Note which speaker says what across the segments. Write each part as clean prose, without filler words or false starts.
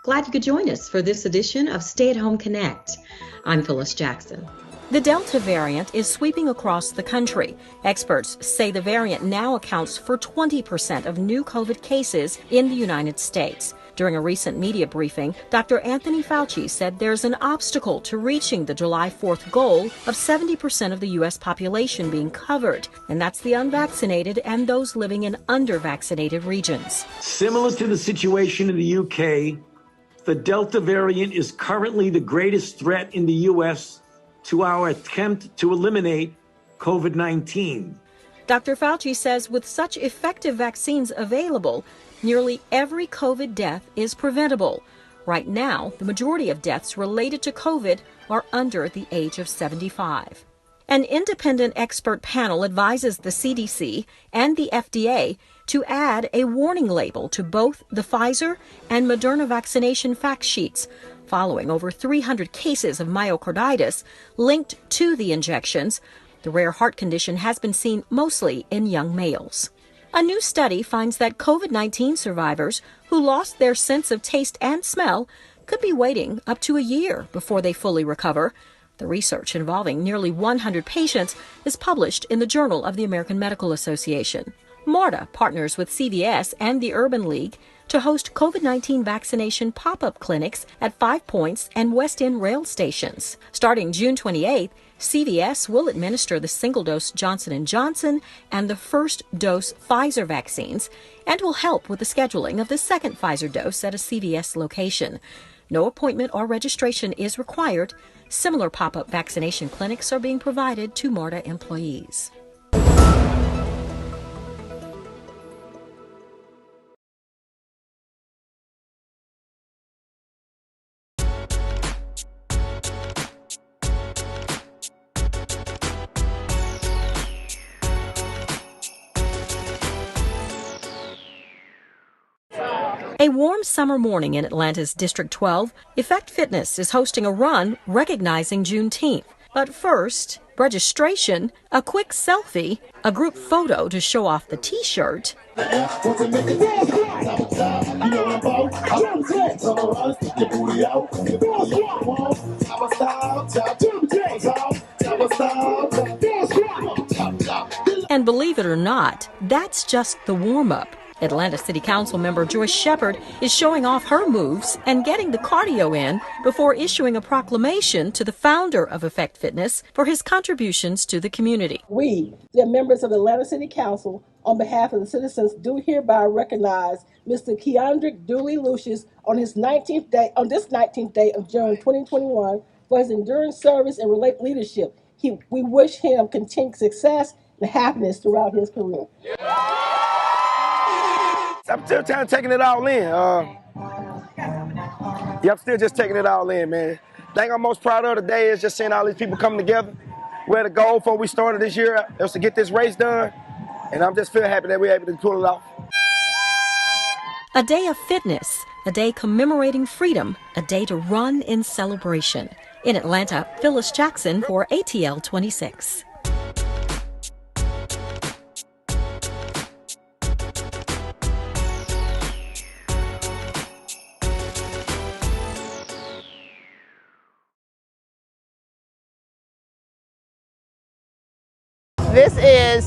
Speaker 1: Glad you could join us for this edition of Stay at Home Connect. I'm Phyllis Jackson.
Speaker 2: The Delta variant is sweeping across the country. Experts say the variant now accounts for 20% of new COVID cases in the United States. During a recent media briefing, Dr. Anthony Fauci said there's an obstacle to reaching the July 4th goal of 70% of the U.S. population being covered, and that's the unvaccinated and those living in under-vaccinated regions.
Speaker 3: Similar to the situation in the UK, the Delta variant is currently the greatest threat in the U.S. to our attempt to eliminate COVID-19.
Speaker 2: Dr. Fauci says with such effective vaccines available, nearly every COVID death is preventable. Right now, the majority of deaths related to COVID are under the age of 75. An independent expert panel advises the CDC and the FDA to add a warning label to both the Pfizer and Moderna vaccination fact sheets, following over 300 cases of myocarditis linked to the injections. The rare heart condition has been seen mostly in young males. A new study finds that COVID-19 survivors who lost their sense of taste and smell could be waiting up to a year before they fully recover. The research involving nearly 100 patients is published in the Journal of the American Medical Association. MARTA partners with CVS and the Urban League to host COVID-19 vaccination pop-up clinics at 5 Points and West End rail stations. Starting June 28th, CVS will administer the single-dose Johnson & Johnson and the first-dose Pfizer vaccines and will help with the scheduling of the second Pfizer dose at a CVS location. No appointment or registration is required. Similar pop-up vaccination clinics are being provided to MARTA employees. A warm summer morning in Atlanta's District 12, Effect Fitness is hosting a run recognizing Juneteenth. But first, registration, a quick selfie, a group photo to show off the T-shirt, and believe it or not, that's just the warm-up. Atlanta City Council member JOYCE SHEPERD is showing off her moves and getting the cardio in before issuing a proclamation to the founder of Effect Fitness for his contributions to the community.
Speaker 4: We, the members of the Atlanta City Council, on behalf of the citizens, do hereby recognize Mr. Keandrick Dooley Lucius on this 19th day of June 2021 for his enduring service and leadership. We wish him continued success and happiness throughout his career.
Speaker 5: I'm still taking it all in. I'm still just taking it all in, man. The thing I'm most proud of today is just seeing all these people come together. Where the goal before we started this year was to get this race done, and I'm just feel happy that we're able to pull it off.
Speaker 2: A day of fitness, a day commemorating freedom, a day to run in celebration. In Atlanta, Phyllis Jackson for ATL 26.
Speaker 6: This is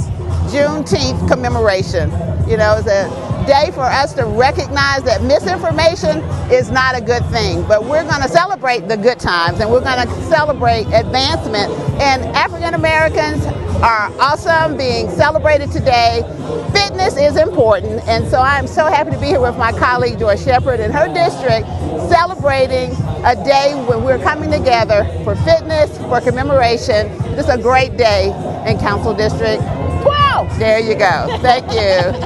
Speaker 6: Juneteenth commemoration. You know, it's a day for us to recognize that misinformation is not a good thing, but we're going to celebrate the good times and we're going to celebrate advancement. And African Americans are awesome, being celebrated today. Fitness is important, and so I'm so happy to be here with my colleague JOYCE SHEPERD in her district, celebrating a day when we're coming together for fitness, for commemoration. This is a great day in Council District 12. There you go. Thank you.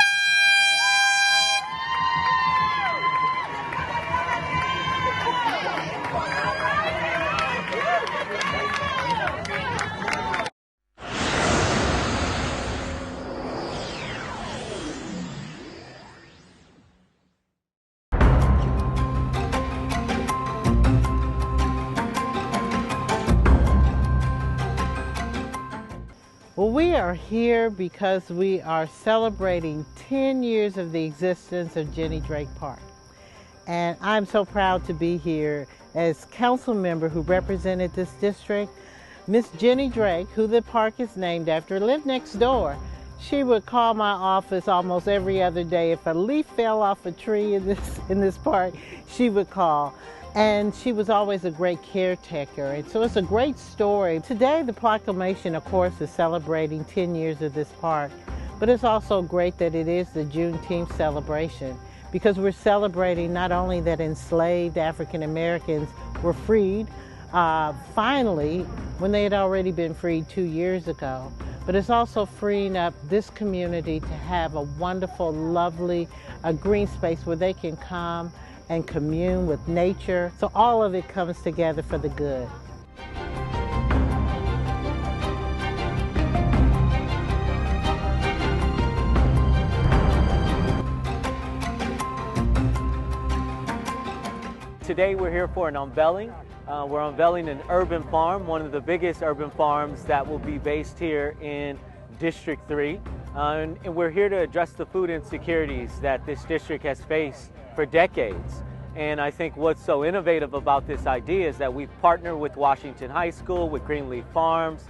Speaker 7: Well, we are here because we are celebrating 10 years of the existence of Jenny Drake Park. and I'm so proud to be here as council member who represented this district. Miss Jenny Drake, who the park is named after, lived next door. She would call my office almost every other day. If a leaf fell off a tree in this park, she would call. And she was always a great caretaker. And so it's a great story. Today, the proclamation, of course, is celebrating 10 years of this park. But it's also great that it is the Juneteenth celebration, because we're celebrating not only that enslaved African Americans were freed, finally, when they had already been freed 2 years ago, but it's also freeing up this community to have a wonderful, lovely green space where they can come and commune with nature. So all of it comes together for the good.
Speaker 8: Today we're here for an unveiling. We're unveiling an urban farm, one of the biggest urban farms that will be based here in District 3. And we're here to address the food insecurities that this district has faced for decades. And I think what's so innovative about this idea is that we've partnered with Washington High School, with Greenleaf Farms.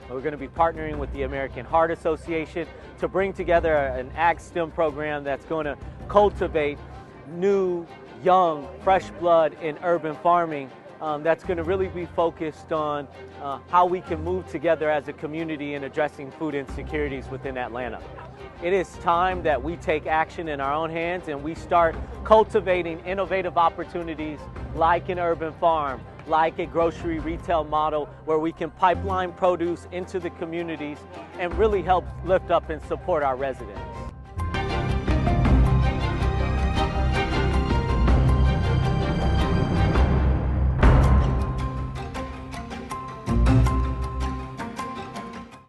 Speaker 8: We're going to be partnering with the American Heart Association to bring together an Ag STEM program that's going to cultivate new, young, fresh blood in urban farming that's going to really be focused on how we can move together as a community in addressing food insecurities within Atlanta. It is time that we take action in our own hands and we start cultivating innovative opportunities like an urban farm, like a grocery retail model where we can pipeline produce into the communities and really help lift up and support our residents.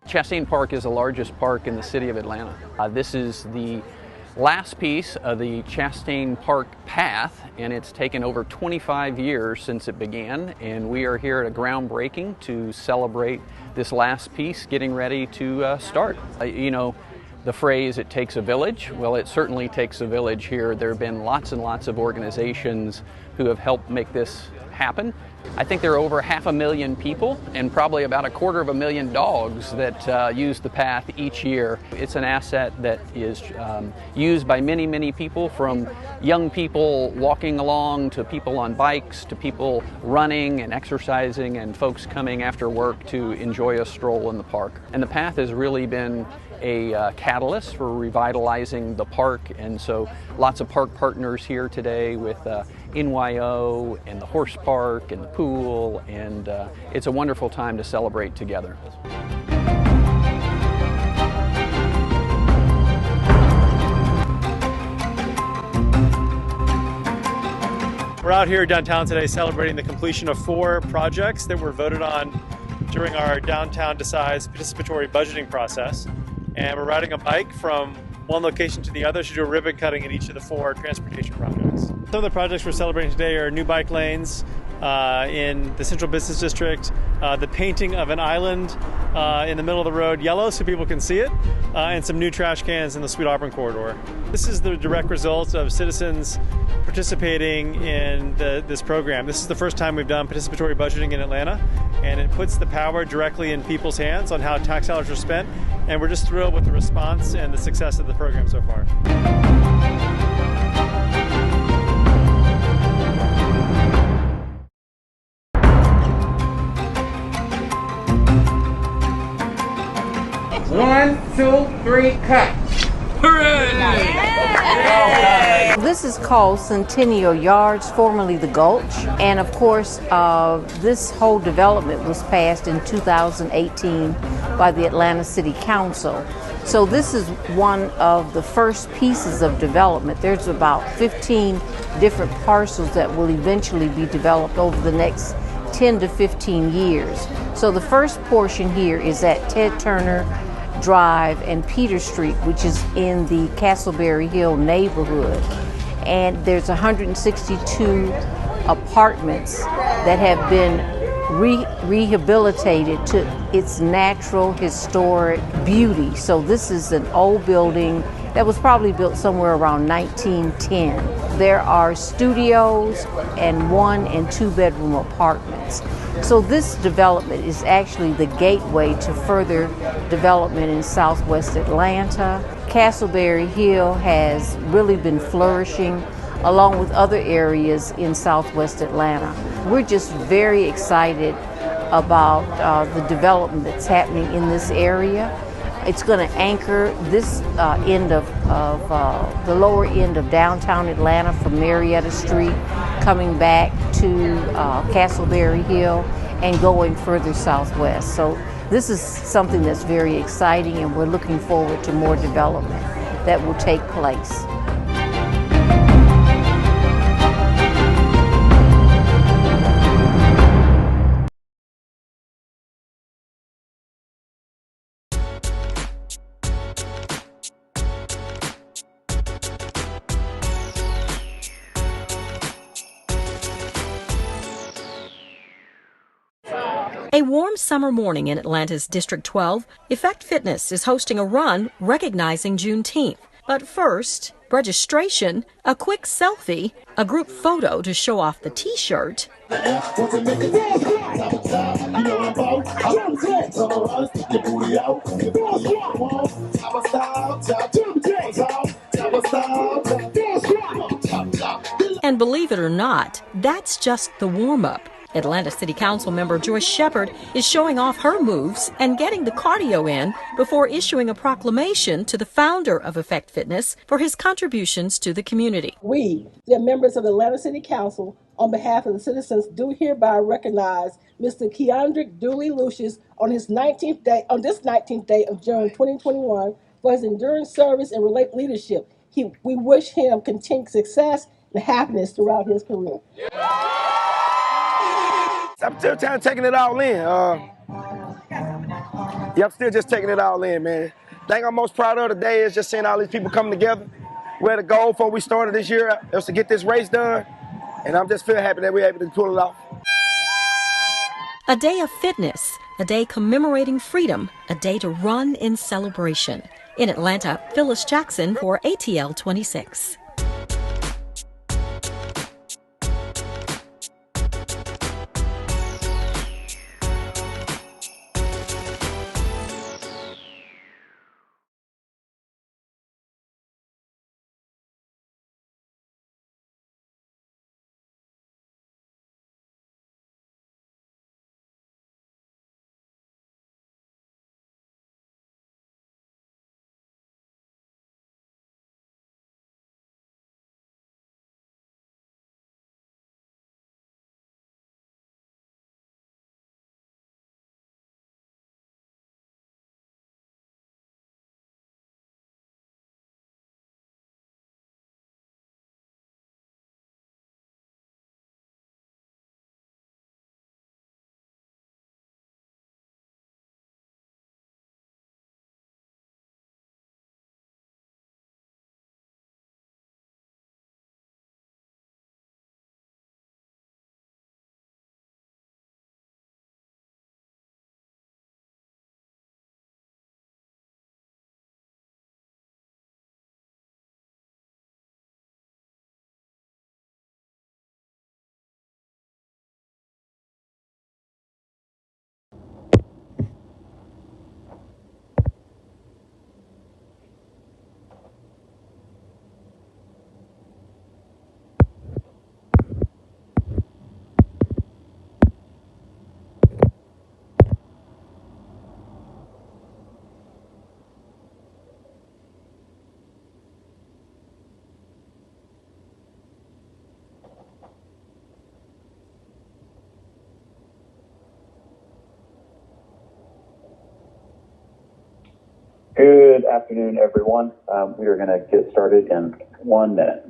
Speaker 9: Chastain Park is the largest park in the city of Atlanta. This is the last piece of the Chastain Park path, and it's taken over 25 years since it began, and we are here at a groundbreaking to celebrate this last piece getting ready to start. You know, the phrase, it takes a village. Well, it certainly takes a village here. There have been lots and lots of organizations who have helped make this happen. I think there are over 500,000 people and probably about 250,000 dogs that use the path each year. It's an asset that is used by many, many people, from young people walking along to people on bikes to people running and exercising and folks coming after work to enjoy a stroll in the park. And the path has really been a catalyst for revitalizing the park, and so lots of park partners here today with NYO and the horse park and the pool, and it's a wonderful time to celebrate together.
Speaker 10: We're out here downtown today celebrating the completion of 4 projects that were voted on during our Downtown Decides participatory budgeting process. And we're riding a bike from one location to the other to do a ribbon cutting in each of the 4 transportation projects. Some of the projects we're celebrating today are new bike lanes in the Central Business District, the painting of an island in the middle of the road yellow so people can see it, and some new trash cans in the Sweet Auburn corridor. This is the direct result of citizens participating in this program. This is the first time we've done participatory budgeting in Atlanta, and it puts the power directly in people's hands on how tax dollars are spent, and we're just thrilled with the response and the success of the program so far.
Speaker 11: One, two, three, cut. Hooray!
Speaker 12: This is called Centennial Yards, formerly the Gulch, and of course this whole development was passed in 2018 by the Atlanta City Council. So this is one of the first pieces of development. There's about 15 different parcels that will eventually be developed over the next 10 to 15 years. So the first portion here is at Ted Turner Drive and Peter Street, which is in the Castleberry Hill neighborhood. And there's 162 apartments that have been rehabilitated to its natural historic beauty. So this is an old building that was probably built somewhere around 1910. There are studios and 1 and 2 bedroom apartments. So this development is actually the gateway to further development in Southwest Atlanta. Castleberry Hill has really been flourishing along with other areas in Southwest Atlanta. We're just very excited about the development that's happening in this area. It's going to anchor this end of the lower end of downtown Atlanta from Marietta Street, coming back to Castleberry Hill and going further southwest. So this is something that's very exciting, and we're looking forward to more development that will take place.
Speaker 2: A warm summer morning in Atlanta's District 12, Effect Fitness is hosting a run recognizing Juneteenth. But first, registration, a quick selfie, a group photo to show off the T-shirt, and believe it or not, that's just the warm-up. Atlanta City Council member JOYCE SHEPERD is showing off her moves and getting the cardio in before issuing a proclamation to the founder of Effect Fitness for his contributions to the community.
Speaker 4: We, the members of the Atlanta City Council, on behalf of the citizens, do hereby recognize Mr. Keandrick Dewey Lucius on this 19th day of June 2021 for his enduring service and leadership. We wish him continued success and happiness throughout his career.
Speaker 5: I'm still taking it all in. I'm still just taking it all in, man. The thing I'm most proud of today is just seeing all these people come together. Where the goal before we started this year was to get this race done, and I'm just feel happy that we're able to pull it off.
Speaker 2: A day of fitness, a day commemorating freedom, a day to run in celebration. In Atlanta, Phyllis Jackson for ATL 26.
Speaker 13: Good afternoon, everyone. We are going to get started in 1 minute.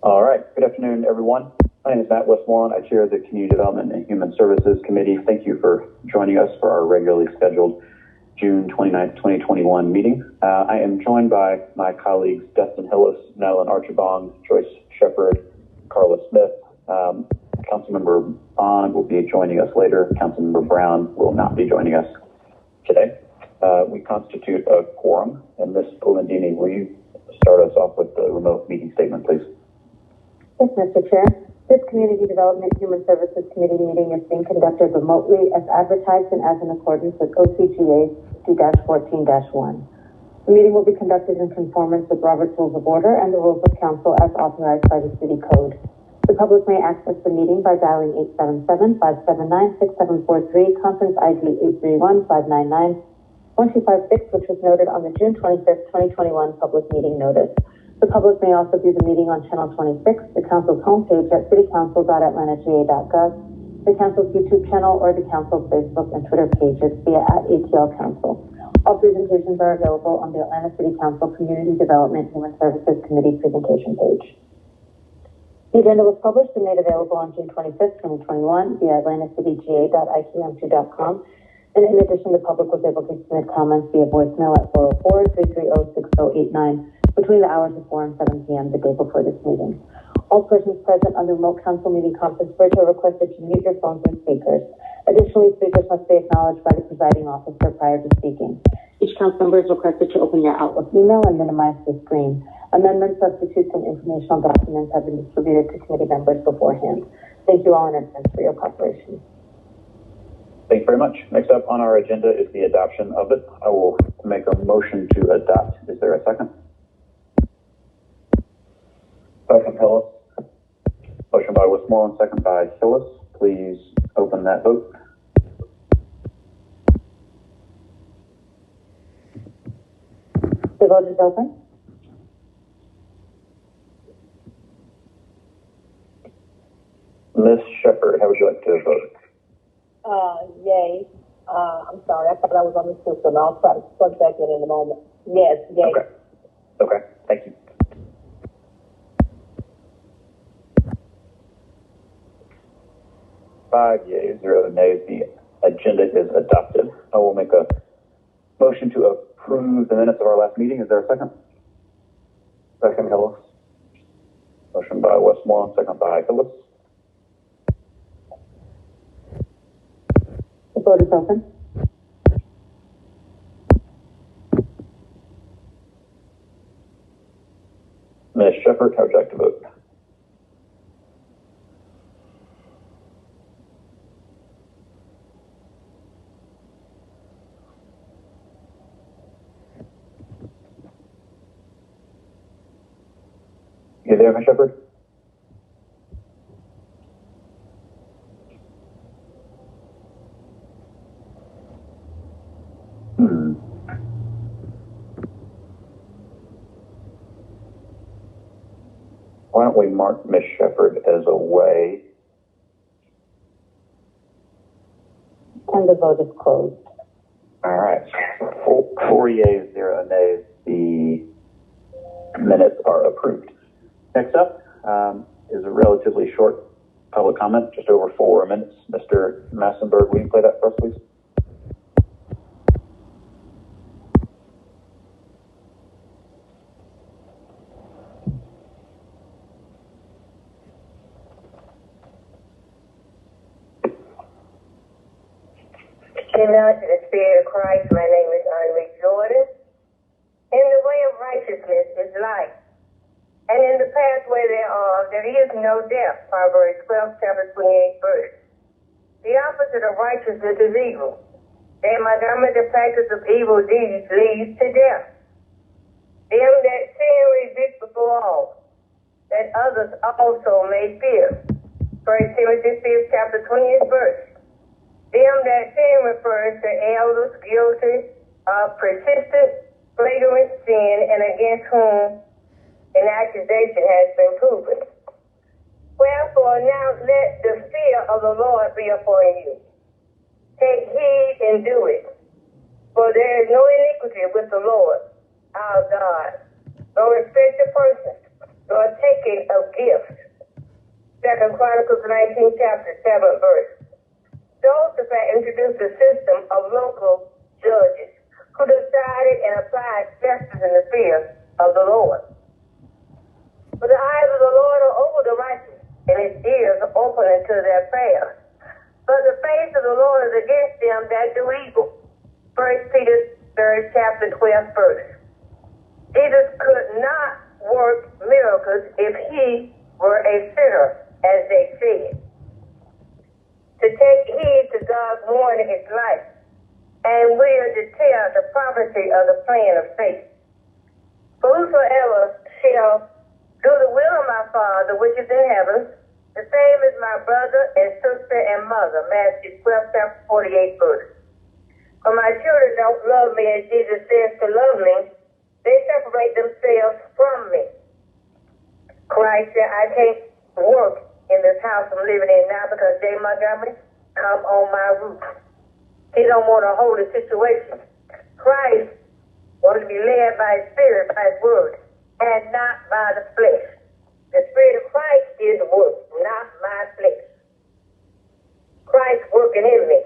Speaker 13: All right. Good afternoon, everyone. My name is Matt Westmoreland. I chair the Community Development and Human Services Committee. Thank you for joining us for our regularly scheduled June 29th, 2021 meeting. I am joined by my colleagues Dustin Hillis, Natalie Archibong, Joyce Shepard, Carla Smith. Councilmember Bond will be joining us later. Councilmember Brown will not be joining us today. We constitute a quorum, and Ms. Polendini, will you start us off with the remote meeting statement, please?
Speaker 14: Yes, Mr. Chair. This Community Development Human Services Committee meeting is being conducted remotely as advertised and as in accordance with OCGA 50-14-1. The meeting will be conducted in conformance with Robert's Rules of Order and the Rules of Council as authorized by the City Code. The public may access the meeting by dialing 877-579-6743, conference ID 831-599-1256, which was noted on the June 25th, 2021 public meeting notice. The public may also view the meeting on Channel 26, the Council's homepage at citycouncil.atlanta.ga.gov, the Council's YouTube channel, or the Council's Facebook and Twitter pages via @ATL Council. All presentations are available on the Atlanta City Council Community Development Human Services Committee presentation page. The agenda was published and made available on June 25th, 2021 via atlantacitga.iqm2.com. And in addition, the public was able to submit comments via voicemail at 404-330-6089 between the hours of 4 and 7 p.m. the day before this meeting. All persons present on the remote council meeting conference bridge are requested to mute your phones and speakers. Additionally, speakers must be acknowledged by the presiding officer prior to speaking. Each council member is requested to open your Outlook email and minimize the screen. Amendments, substitutes, and informational documents have been distributed to committee members beforehand. Thank you all in advance for your cooperation.
Speaker 13: Thank you very much. Next up on our agenda is the adoption of it. I will make a motion to adopt. Is there a second? Second, Hillis. Motion by Westmoreland, second by Hillis. Please open that vote.
Speaker 14: The vote is open.
Speaker 13: Ms. Shepard, how would you like to vote?
Speaker 4: Yay. I'm sorry. I thought I was on the system. I'll try to plug back in a moment. Yes, yay.
Speaker 13: Okay. Thank you. Five yeas, 0 nays. The agenda is adopted. I will make a motion to approve the minutes of our last meeting. Is there a second? Second, Hillis. Motion by Westmoreland, second by Hillis.
Speaker 14: The vote is open.
Speaker 13: Ms. Shepard, how would you like to vote? You there, Ms. Shepard? Why don't we mark Ms. Shepard as away?
Speaker 14: And the vote is closed.
Speaker 13: All right. 4 yeas, 0 nays. The minutes are approved. Next up is a relatively short public comment, just over 4 minutes. Mr. Massenberg, will you play that for us, please?
Speaker 15: not to the Spirit of Christ. My name is Jordan. In the way of righteousness is life, and in the pathway thereof there is no death. Proverbs 12, chapter 28, verse. The opposite of righteousness is evil. And the practice of evil deeds leads to death. Them that sin resist before all, that others also may fear. 1 Timothy 5, chapter 20th verse. Them that sin refers to elders guilty of persistent, flagrant sin and against whom an accusation has been proven. Wherefore now let the fear of the Lord be upon you. Take heed and do it, for there is no iniquity with the Lord our God, nor respect of persons, nor taking of gifts. 2 Chronicles 19, chapter 7, verse. Jehoshaphat introduced a system of local judges who decided and applied justice in the fear of the Lord. For the eyes of the Lord are over the righteous, and his ears are open unto their prayers. But the face of the Lord is against them that do evil. 1 Peter 3, chapter 12, verse. Jesus could not work miracles if he were a sinner, as they said. To take heed to God's warning is life, and will deter the prophecy of the plan of faith. For whosoever shall do the will of my Father which is in heaven, the same is my brother and sister and mother. Matthew 12, chapter 48, verse. For my children don't love me as Jesus says to love me, they separate themselves from me. Christ said, I can't work in this house I'm living in now because Jay Montgomery come on my roof. He don't want a holy situation. Christ wants to be led by his spirit, by his word, and not by the flesh. The Spirit of Christ is the work, not my flesh. Christ working in me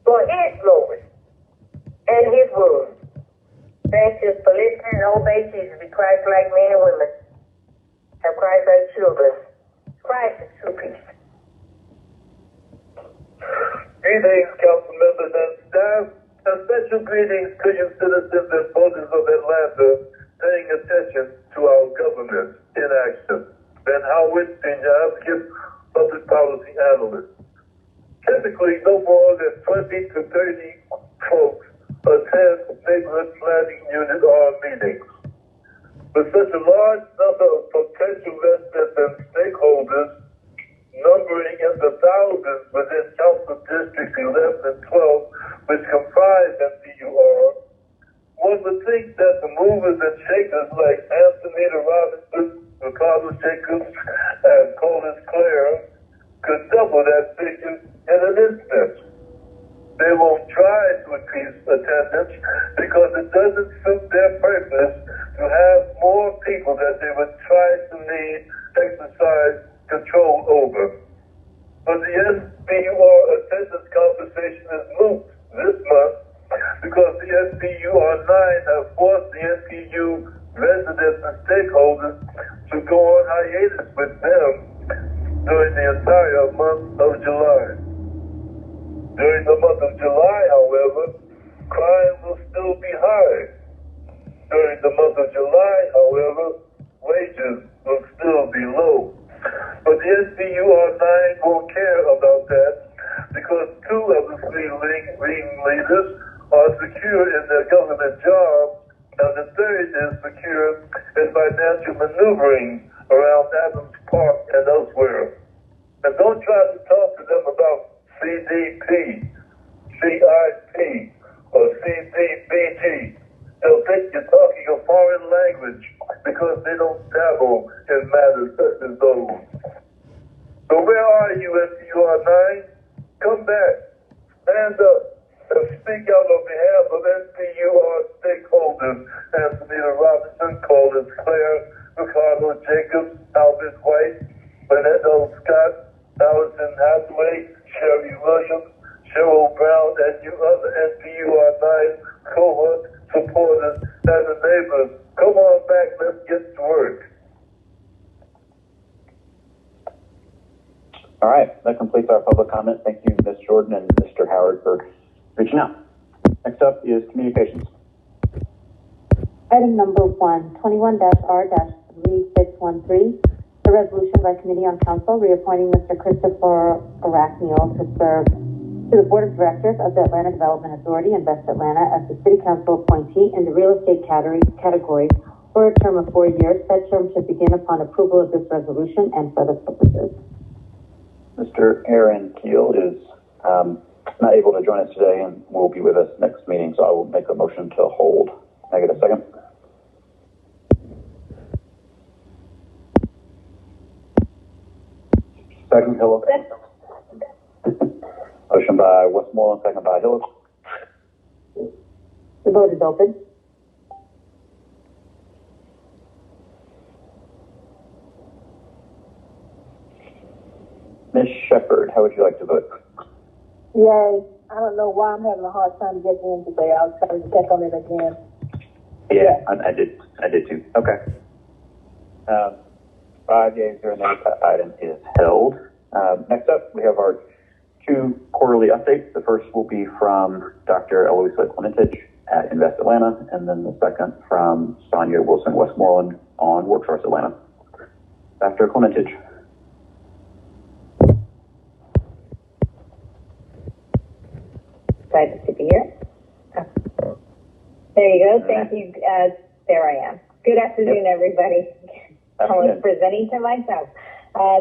Speaker 15: for his glory and his word. Thank you for listening and obey Jesus. Be Christ-like men and women. Have Christ-like children. Christ is true peace.
Speaker 16: Greetings, council members and staff. A special greetings to you citizens and voters of Atlanta paying attention to our government in action. Ben Howard, Senior Advocate, Public Policy Analyst. Typically, no more than 20 to 30 folks attend neighborhood planning unit or meetings. With such a large number of potential residents and stakeholders, numbering in the thousands within Council Districts 11 and 12, which comprise NPUR, one would think that the movers and shakers like Antonita Robinson, Ricardo Jacobs, and Colin Clare could double that figure in an instant. They won't try to increase attendance because it doesn't suit their purpose to have more people that they would try to need exercise control over. But the SBUR attendance conversation is moot this month because the SBUR 9 have forced the NPU residents and stakeholders to go on hiatus with them during the entire month of July. During the month of July, however, crime will still be high. During the month of July, however, wages will still be low. But the SBUR 9 won't care about that because two of the three leading leaders are secure in their government jobs, and the third is secure in financial maneuvering around Adams Park and elsewhere. And don't try to talk to them about CDP, CIP, or CDBG. They'll think you're talking a foreign language because they don't dabble in matters such as those. So where are you, SBUR 9? Come back, stand up, and speak out on behalf of SBUR stakeholders. Antonita Robinson, Colin Clare, Ricardo Jacobs, Albert White, Benedetto Scott, Allison Hathaway, Sherry Williams, Cheryl Brown, and you other SBUR 9 cohort supporters and the neighbors. Come on back, let's get to work.
Speaker 13: All right, that completes our public comment. Thank you, Ms. Jordan and Mr. Howard, for reaching out. Next up is communications.
Speaker 14: Item number 1, 21-R-3613, a resolution by Committee on Council reappointing Mr. Christopher Arachniel to serve to the Board of Directors of the Atlanta Development Authority in West Atlanta as the City Council appointee in the real estate category for a term of 4 years. Said term should begin upon approval of this resolution and for other purposes.
Speaker 13: Mr. Aaron Keel is not able to join us today and will be with us next meeting, so I will make a motion to hold. Can I get a second? Second, Hill. Motion by Westmoreland, second by Hill.
Speaker 14: The vote is open.
Speaker 13: Ms. Shepard, how would you like to vote?
Speaker 4: Yay. I don't know why I'm having a hard time getting in today. I was trying to check on it again.
Speaker 13: Yeah, I did too. Okay. 5 yeas, 0 nays. That item is held. Next up, we have our 2 quarterly updates. The first will be from Dr. ELOISA KLEMENTICH at Invest Atlanta, and then the second from Sonia Wilson Westmoreland on Workforce Atlanta. Dr. KLEMENTICH.
Speaker 15: Excited to be here. There you go. Thank you. There I am. Good afternoon, everybody. I was presenting to myself.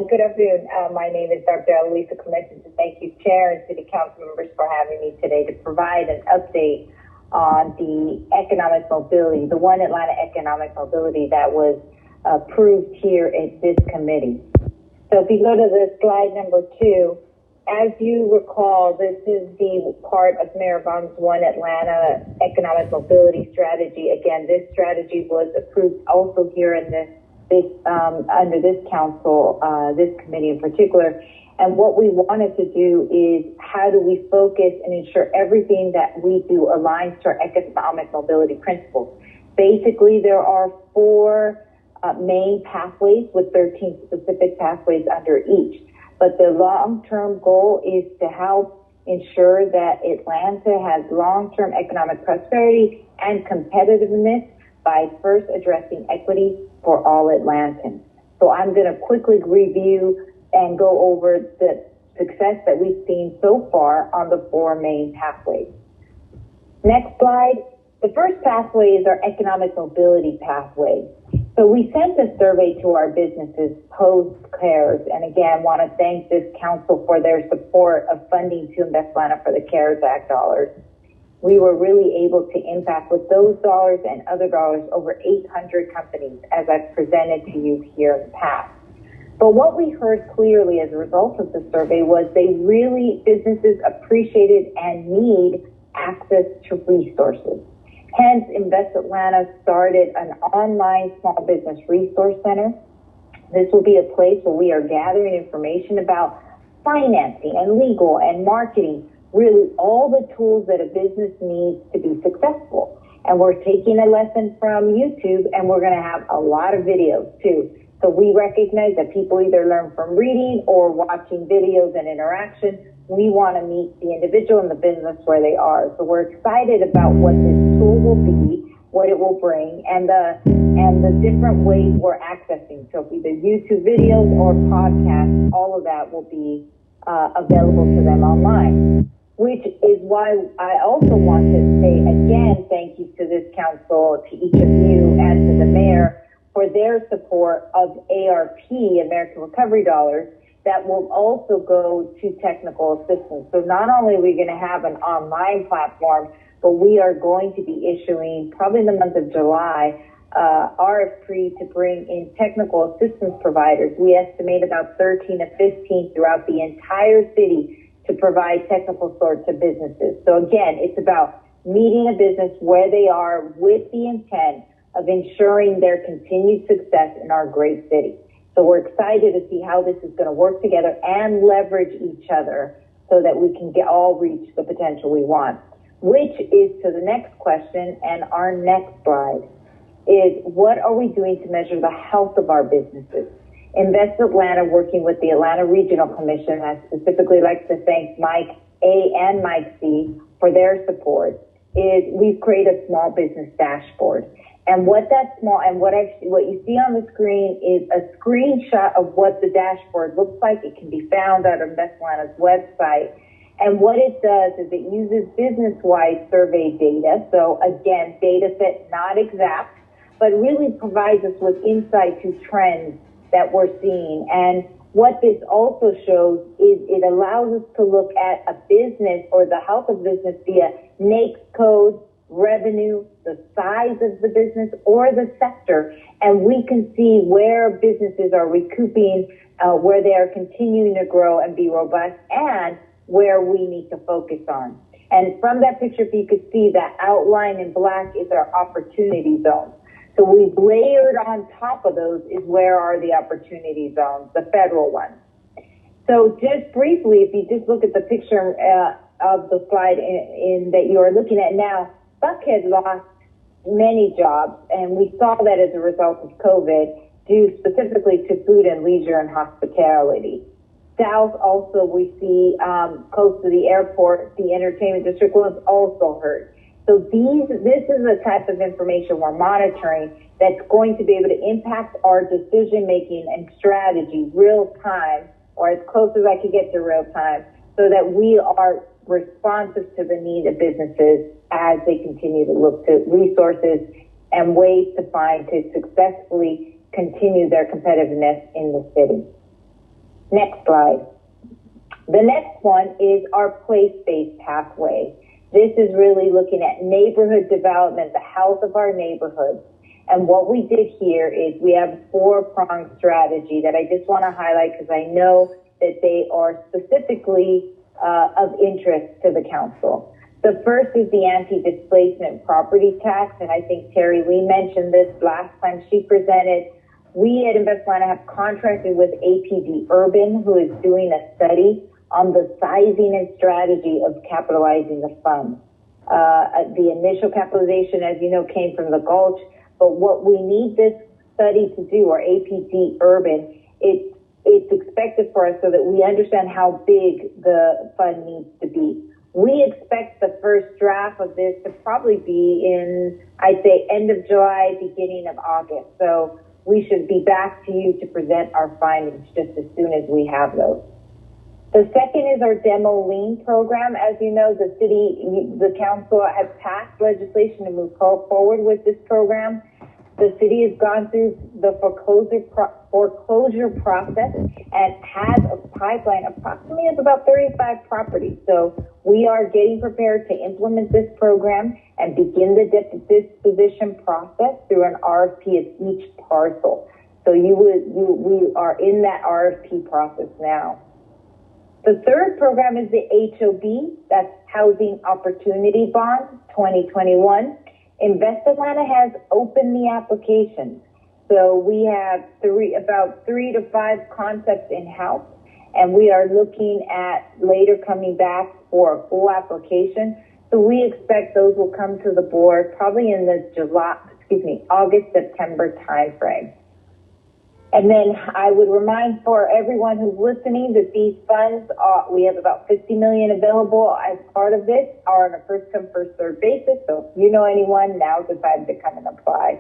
Speaker 15: Good afternoon. My name is Dr. ELOISA KLEMENTICH, and thank you, Chair and City Council members, for having me today to provide an update on the economic mobility, the One Atlanta economic mobility that was approved here at this committee. So if you go to the slide number 2, as you recall, this is the part of Mayor Baum's One Atlanta economic mobility strategy. Again, this strategy was approved also here in under this council, this committee in particular. And what we wanted to do is how do we focus and ensure everything that we do aligns to our economic mobility principles. Basically, there are 4 main pathways with 13 specific pathways under each. But the long-term goal is to help ensure that Atlanta has long-term economic prosperity and competitiveness by first addressing equity for all Atlantans. So I'm going to quickly review and go over the success that we've seen so far on the 4 main pathways. Next slide. The first pathway is our economic mobility pathway. So we sent a survey to our businesses post-CARES, and again, want to thank this council for their support of funding to Invest Atlanta for the CARES Act dollars. We were really able to impact with those dollars and other dollars over 800 companies, as I've presented to you here in the past. But what we heard clearly as a result of the survey was businesses appreciated and need access to resources. Hence, Invest Atlanta started an online small business resource center. This will be a place where we are gathering information about financing and legal and marketing, really all the tools that a business needs to be successful. And we're taking a lesson from YouTube, and we're going to have a lot of videos too. So we recognize that people either learn from reading or watching videos and interaction. We want to meet the individual and the business where they are. So we're excited about what this tool will be, what it will bring, and the different ways we're accessing. So either YouTube videos or podcasts, all of that will be available to them online. Which is why I also want to say again, thank you to this council, to each of you, and to the mayor for their support of ARP, American Recovery Dollars, that will also go to technical assistance. So not only are we going to have an online platform, but we are going to be issuing, probably in the month of July, RFP to bring in technical assistance providers. We estimate about 13 to 15 throughout the entire city to provide technical support to businesses. So again, it's about meeting a business where they are with the intent of ensuring their continued success in our great city. So we're excited to see how this is going to work together and leverage each other so that we can all reach the potential we want. Which is to the next question and our next slide is, what are we doing to measure the health of our businesses? Invest Atlanta, working with the Atlanta Regional Commission, I specifically like to thank Mike A and Mike C for
Speaker 14: for their support, is we've created a small business dashboard. And what you see on the screen is a screenshot of what the dashboard looks like. It can be found out on WESTMORELAND's website. And what it does is it uses business-wide survey data. So again, data set not exact, but really provides us with insight to trends that we're seeing. And what this also shows is it allows us to look at a business or the health of business via NAICS code, revenue, the size of the business or the sector, and we can see where businesses are recouping, where they are continuing to grow and be robust, and where we need to focus on. And from that picture, if you could see that outline in black is our opportunity zones. So we've layered on top of those is where are the opportunity zones, the federal ones. So just briefly, if you just look at the picture of the slide in that you are looking at now, Buckhead lost many jobs, and we saw that as a result of COVID, due specifically to food and leisure and hospitality. South also, we see close to the airport, the entertainment district was also hurt. So this is the type of information we're monitoring that's going to be able to impact our decision making and strategy real time, or as close as I could get to real time, so that we are responsive to the need of businesses as they continue to look to resources and ways to find to successfully continue their competitiveness in the city. Next slide. The next one is our place-based pathway. This is really looking at neighborhood development, the health of our neighborhoods. And what we did here is we have a four-pronged strategy that I just want to highlight because I know that they are specifically of interest to the council. The first is the anti-displacement property tax, and I think Terry Lee mentioned this last time she presented. We at InvestAtlanta have contracted with APD Urban, who is doing a study on the sizing and strategy of capitalizing the fund. The initial capitalization, as you know, came from the Gulch, but what we need this study to do, or APD Urban, it's expected for us so that we understand how big the fund needs to be. We expect the first draft of this to probably be in, I'd say, end of July, beginning of August. So we should be back to you to present our findings just as soon as we have those. The second is our demo lien program. As you know, the council has passed legislation to move forward with this program. The city has gone through the foreclosure process and has a pipeline approximately of about 35 properties. So we are getting prepared to implement this program and begin the disposition process through an RFP of each parcel. So we are in that RFP process now. The third program is the HOB, that's Housing Opportunity Bond 2021. InvestAtlanta has opened the application. So we have about 3 to 5 concepts in-house, and we are looking at later coming back for a full application. So we expect those will come to the board probably in the August, September timeframe. And then I would remind for everyone who's listening that these funds, we have about $50 million available as part of this, are on a first-come, first-served basis. So if you know anyone, now's the time to come and apply.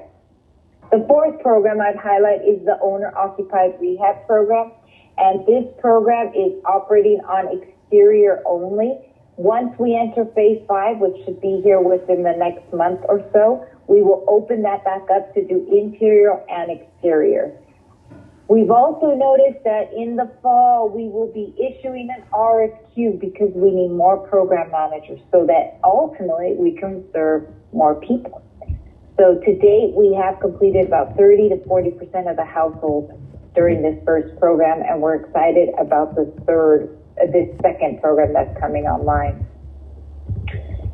Speaker 14: The fourth program I'd highlight is the owner-occupied rehab program. And this program is operating on exterior only. Once we enter phase 5, which should be here within the next month or so, we will open that back up to do interior and exterior. We've also noticed that in the fall, we will be issuing an RFQ because we need more program managers so that ultimately we can serve more people. So to date, we have completed about 30 to 40% of the households during this first program, and we're excited about this second program that's coming online.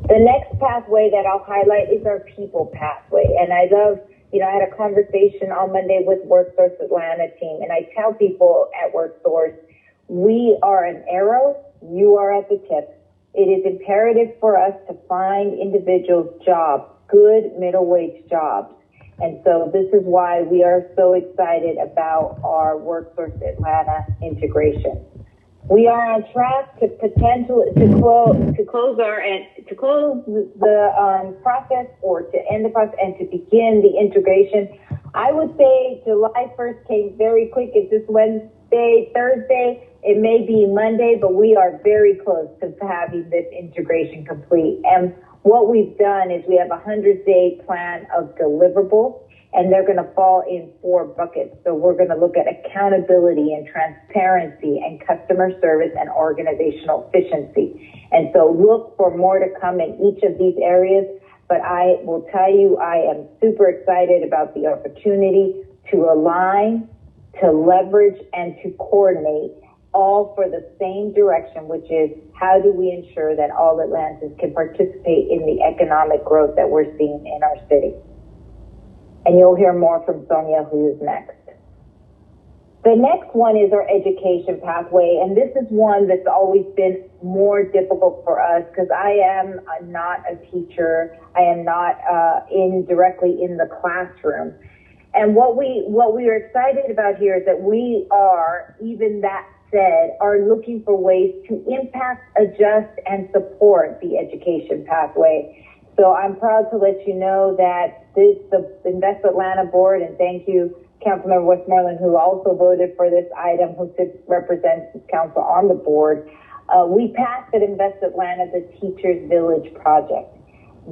Speaker 14: The next pathway that I'll highlight is our people pathway, and I love. I had a conversation on Monday with WorkSource Atlanta team, and I tell people at WorkSource, we are an arrow, you are at the tip. It is imperative for us to find individuals jobs, good middle wage jobs. And so this is why we are so excited about our WorkSource Atlanta integration. We are on track to close the process, or to end the process and to begin the integration. I would say July 1st came very quick. It's this Wednesday, Thursday. It may be Monday, but we are very close to having this integration complete. And what we've done is we have a 100-day plan of deliverables, and they're going to fall in 4 buckets. So we're going to look at accountability and transparency and customer service and organizational efficiency. And so look for more to come in each of these areas. But I will tell you, I am super excited about the opportunity to align, to leverage, and to coordinate, all for the same direction, which is how do we ensure that all Atlantans can participate in the economic growth that we're seeing in our city. And you'll hear more from Sonia, who is next. The next one is our education pathway, and this is one that's always been more difficult for us because I am not a teacher. I am not directly in the classroom. And what we are excited about here is that we are, even that said, are looking for ways to impact, adjust, and support the education pathway. So I'm proud to let you know that the Invest Atlanta board, and thank you, Councilmember Westmoreland, who also voted for this item, who represents this council on the board, we passed at Invest Atlanta the Teachers Village project.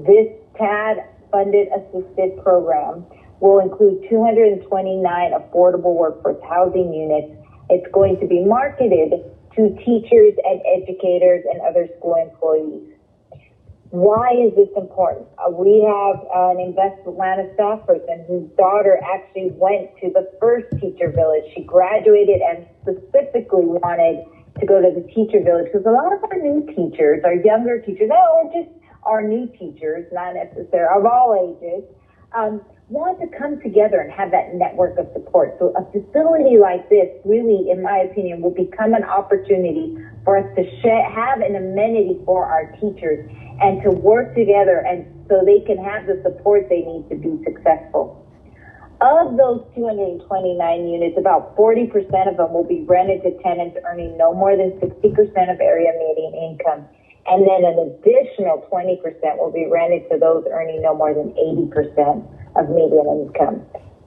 Speaker 14: This TAD-funded assisted program will include 229 affordable workforce housing units. It's going to be marketed to teachers and educators and other school employees. Why is this important? We have an Invest Atlanta staff person whose daughter actually went to the first teacher village. She graduated and specifically wanted to go to the teacher village because a lot of our new teachers, our younger teachers, or just our new teachers, not necessarily of all ages, want to come together and have that network of support. So a facility like this really, in my opinion, will become an opportunity for us to have an amenity for our teachers and to work together, and so they can have the support they need to be successful. Of those 229 units, about 40% of them will be rented to tenants earning no more than 60% of area median income. And then an additional 20% will be rented to those earning no more than 80% of median income.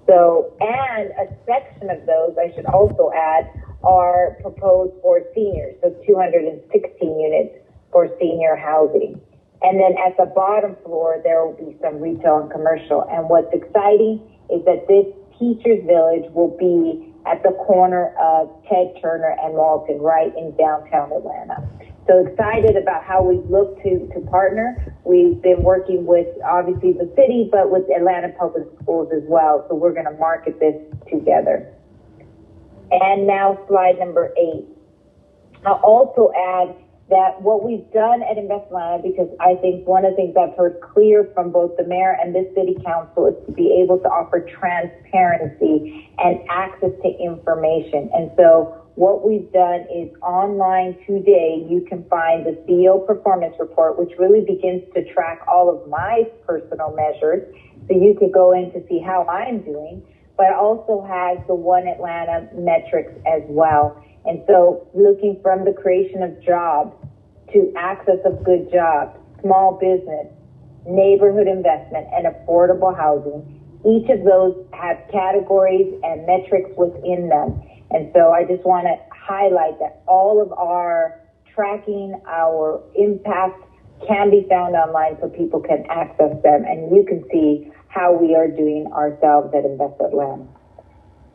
Speaker 14: So, and a section of those, I should also add, are proposed for seniors. So 216 units for senior housing. And then at the bottom floor, there will be some retail and commercial. And what's exciting is that this Teachers Village will be at the corner of Ted Turner and Walton, right in downtown Atlanta. So excited about how we look to partner. We've been working with, obviously, the city, but with Atlanta Public Schools as well. So we're going to market this together. And now slide number 8. I'll also add that what we've done at Invest Atlanta, because I think one of the things I've heard clear from both the mayor and this city council is to be able to offer transparency and access to information. And so what we've done is online today, you can find the CEO performance report, which really begins to track all of my personal measures. So you could go in to see how I'm doing, but also has the One Atlanta metrics as well. And so looking from the creation of jobs to access of good jobs, small business, neighborhood investment, and affordable housing, each of those have categories and metrics within them. And so I just want to highlight that all of our tracking, our impact can be found online so people can access them, and you can see how we are doing ourselves at Invest Atlanta.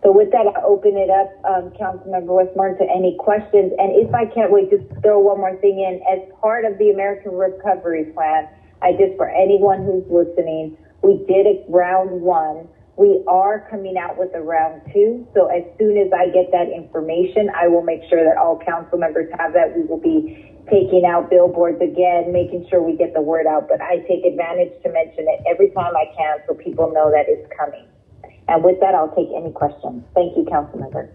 Speaker 14: So with that, I'll open it up, Councilmember Westmoreland, to any questions. And if I can't wait, just throw one more thing in. As part of the American Recovery Plan, for anyone who's listening, we did a round 1. We are coming out with a round 2. So as soon as I get that information, I will make sure that all council members have that. We will be taking out billboards again, making sure we get the word out. But I take advantage to mention it every time I can so people know that it's coming. And with that, I'll take any questions. Thank you, council member.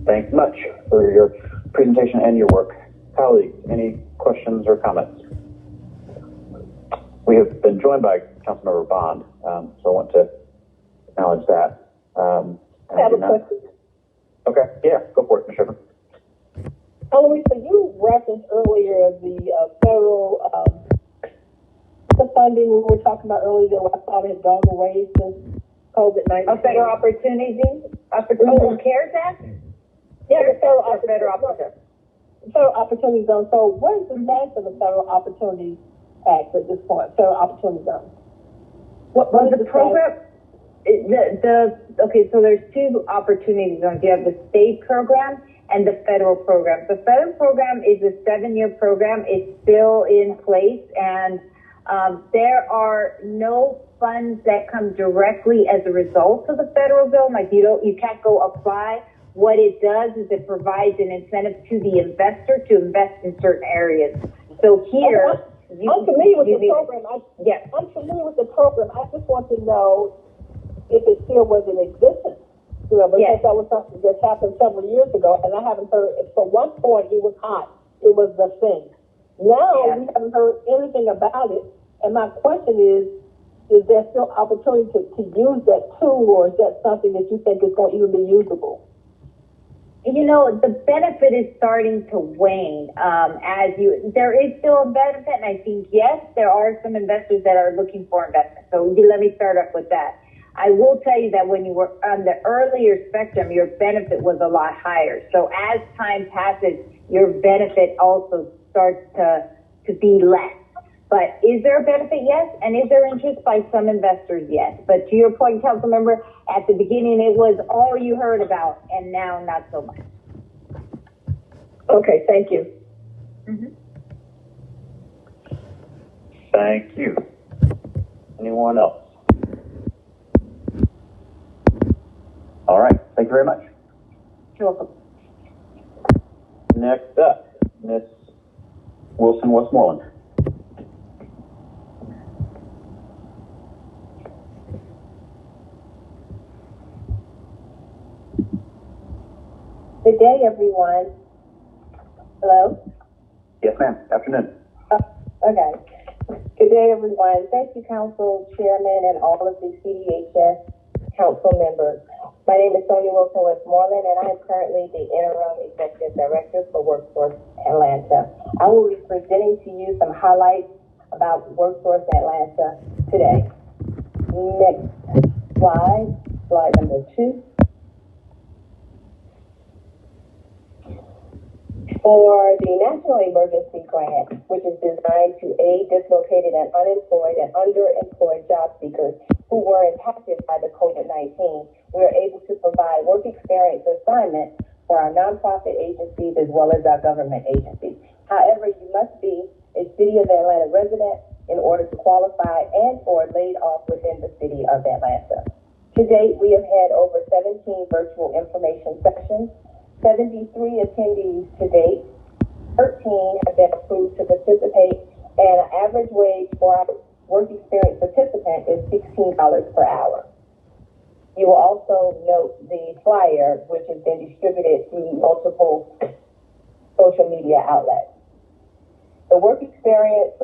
Speaker 13: Thanks much for your presentation and your work. Colleagues, any questions or comments? We have been joined by Councilmember Bond, so I want to acknowledge that.
Speaker 14: I have a question.
Speaker 13: Okay, yeah, go for it, Ms. Shepherd.
Speaker 14: Eloisa, you referenced earlier the federal the funding we were talking about earlier that I thought had gone away since COVID-19.
Speaker 15: A federal opportunity CARES Act?
Speaker 14: Yeah, the federal opportunity. Federal Opportunity Zone. So what is the status of the Federal Opportunity Act at this point? Federal Opportunity Zone. What is the program?
Speaker 15: Okay, so there's two opportunity zones. You have the state program and the federal program. The federal program is a 7-year program. It's still in place, and there are no funds that come directly as a result of the federal bill. Like you can't go apply. What it does is it provides an incentive to the investor to invest in certain areas. So here,
Speaker 14: I'm familiar with the program. I'm familiar with the program. I just want to know if it still was in existence. Because that was something that happened several years ago, and I haven't heard it. For one point, it was hot. It was the thing. Now, we haven't heard anything about it. And my question is there still opportunity to use that tool, or is that something that you think is going to even be usable?
Speaker 15: You know, the benefit is starting to wane. There is still a benefit, and I think, yes, there are some investors that are looking for investment. So let me start off with that. I will tell you that when you were on the earlier spectrum, your benefit was a lot higher. So as time passes, your benefit also starts to be less. But is there a benefit? Yes. And is there interest by some investors? Yes. But to your point, council member, at the beginning, it was all you heard about, and now not so much.
Speaker 14: Okay. Thank you.
Speaker 15: Mm-hmm.
Speaker 13: Thank you. Anyone else? All right. Thank you very much.
Speaker 15: You're welcome.
Speaker 13: Next up, Ms. Wilson Westmoreland.
Speaker 14: Good day, everyone. Hello?
Speaker 13: Yes, ma'am. Afternoon.
Speaker 14: Okay. Good day, everyone. Thank you, Council Chairman, and all of the CDHS Council members. My name is Sonia Wilson Westmoreland, and I am currently the Interim Executive Director for Workforce Atlanta. I will be presenting to you some highlights about Workforce Atlanta today. Next slide number 2. For the National Emergency Grant, which is designed to aid dislocated and unemployed and underemployed job seekers who were impacted by the COVID-19, we are able to provide work experience assignments for our nonprofit agencies as well as our government agencies. However, you must be a City of Atlanta resident in order to qualify and or laid off within the City of Atlanta. To date, we have had over 17 virtual information sessions, 73 attendees to date, 13 have been approved to participate, and an average wage for our work experience participant is $16 per hour. You will also note the flyer, which has been distributed through multiple social media outlets. The work experience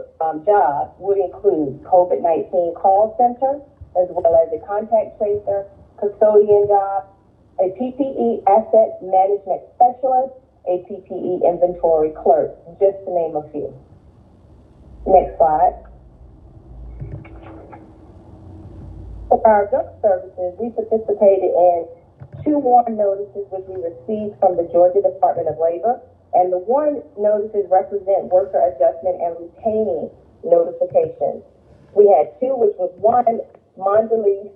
Speaker 14: job would include COVID-19 call center, as well as a contact tracer, custodian job, a PPE asset management specialist, a PPE inventory clerk, just to name a few. Next slide. For our drug services, we participated in 2 warn notices which we received from the Georgia Department of Labor, and the warn notices represent worker adjustment and retaining notifications. We had 2, which was one, Mondelez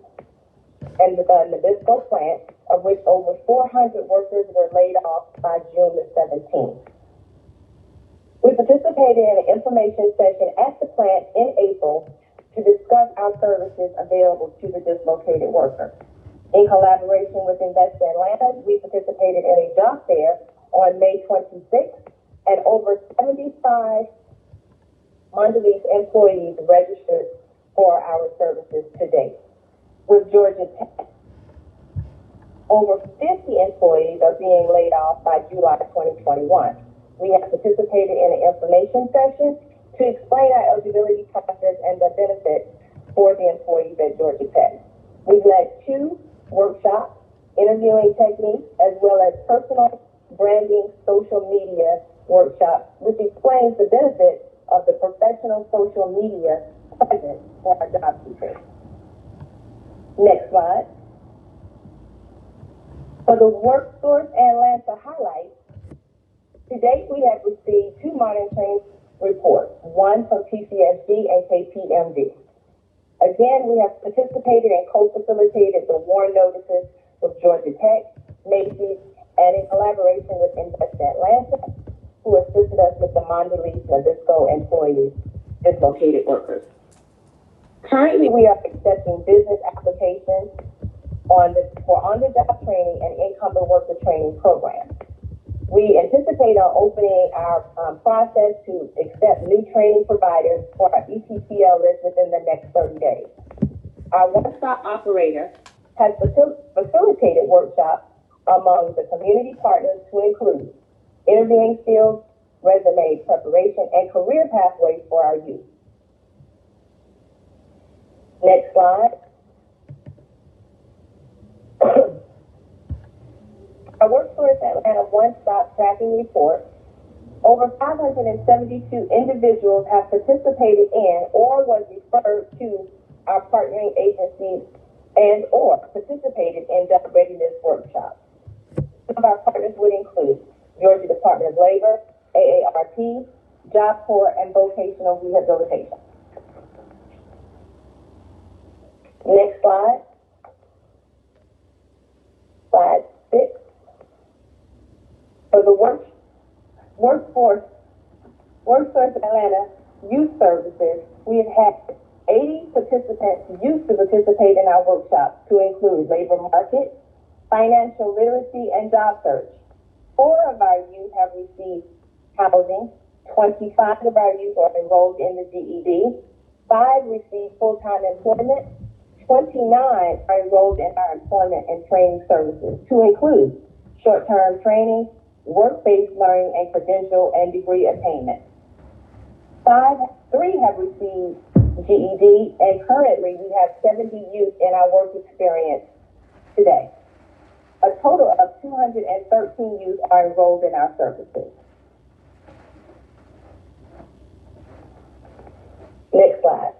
Speaker 14: and the Nabisco plant, of which over 400 workers were laid off by June the 17th. We participated in an information session at the plant in April to discuss our services available to the dislocated worker. In collaboration with Invest Atlanta, we participated in a job fair on May 26th, and over 75 Mondelez employees registered for our services to date. With Georgia Tech, over 50 employees are being laid off by July 2021. We have participated in an information session to explain our eligibility process and the benefits for the employees at Georgia Tech. We've led 2 workshops, interviewing techniques, as well as personal branding, social media media presence for our job seekers. Next slide. For the Workforce Atlanta highlights, to date we have received 2 monitoring reports, one from PCSG and KPMG. Again, we have participated and co-facilitated the WARN notices with Georgia Tech, Macy's, and in collaboration with Invest Atlanta, who assisted us with the Mondelez Nabisco employees, dislocated workers. Currently, we are accepting business applications for on-the-job training and incumbent worker training programs. We anticipate on opening our process to accept new training providers for our ETCL list within the next 30 days. Our one-stop operator has facilitated workshops among the community partners to include interviewing skills, resume preparation, and career pathways for our youth. Next slide. Our Workforce Atlanta one-stop tracking report, over 572 individuals have participated in or was referred to our partnering agencies and or participated in job readiness workshops. Some of our partners would include Georgia Department of Labor, AARP, Job Corps, and Vocational Rehabilitation. Next slide. Slide 6. For the Workforce Atlanta Youth Services, we have had 80 participants used to participate in our workshops to include labor market, financial literacy, and job search. 4 of our youth have received housing, 25 of our youth are enrolled in the GED, 5 received full-time employment, 29 are enrolled in our employment and training services to include short-term training, work-based learning, and credential and degree attainment. 3 have received GED, and currently we have 70 youth in our work experience today. A total of 213 youth are enrolled in our services. Next slide.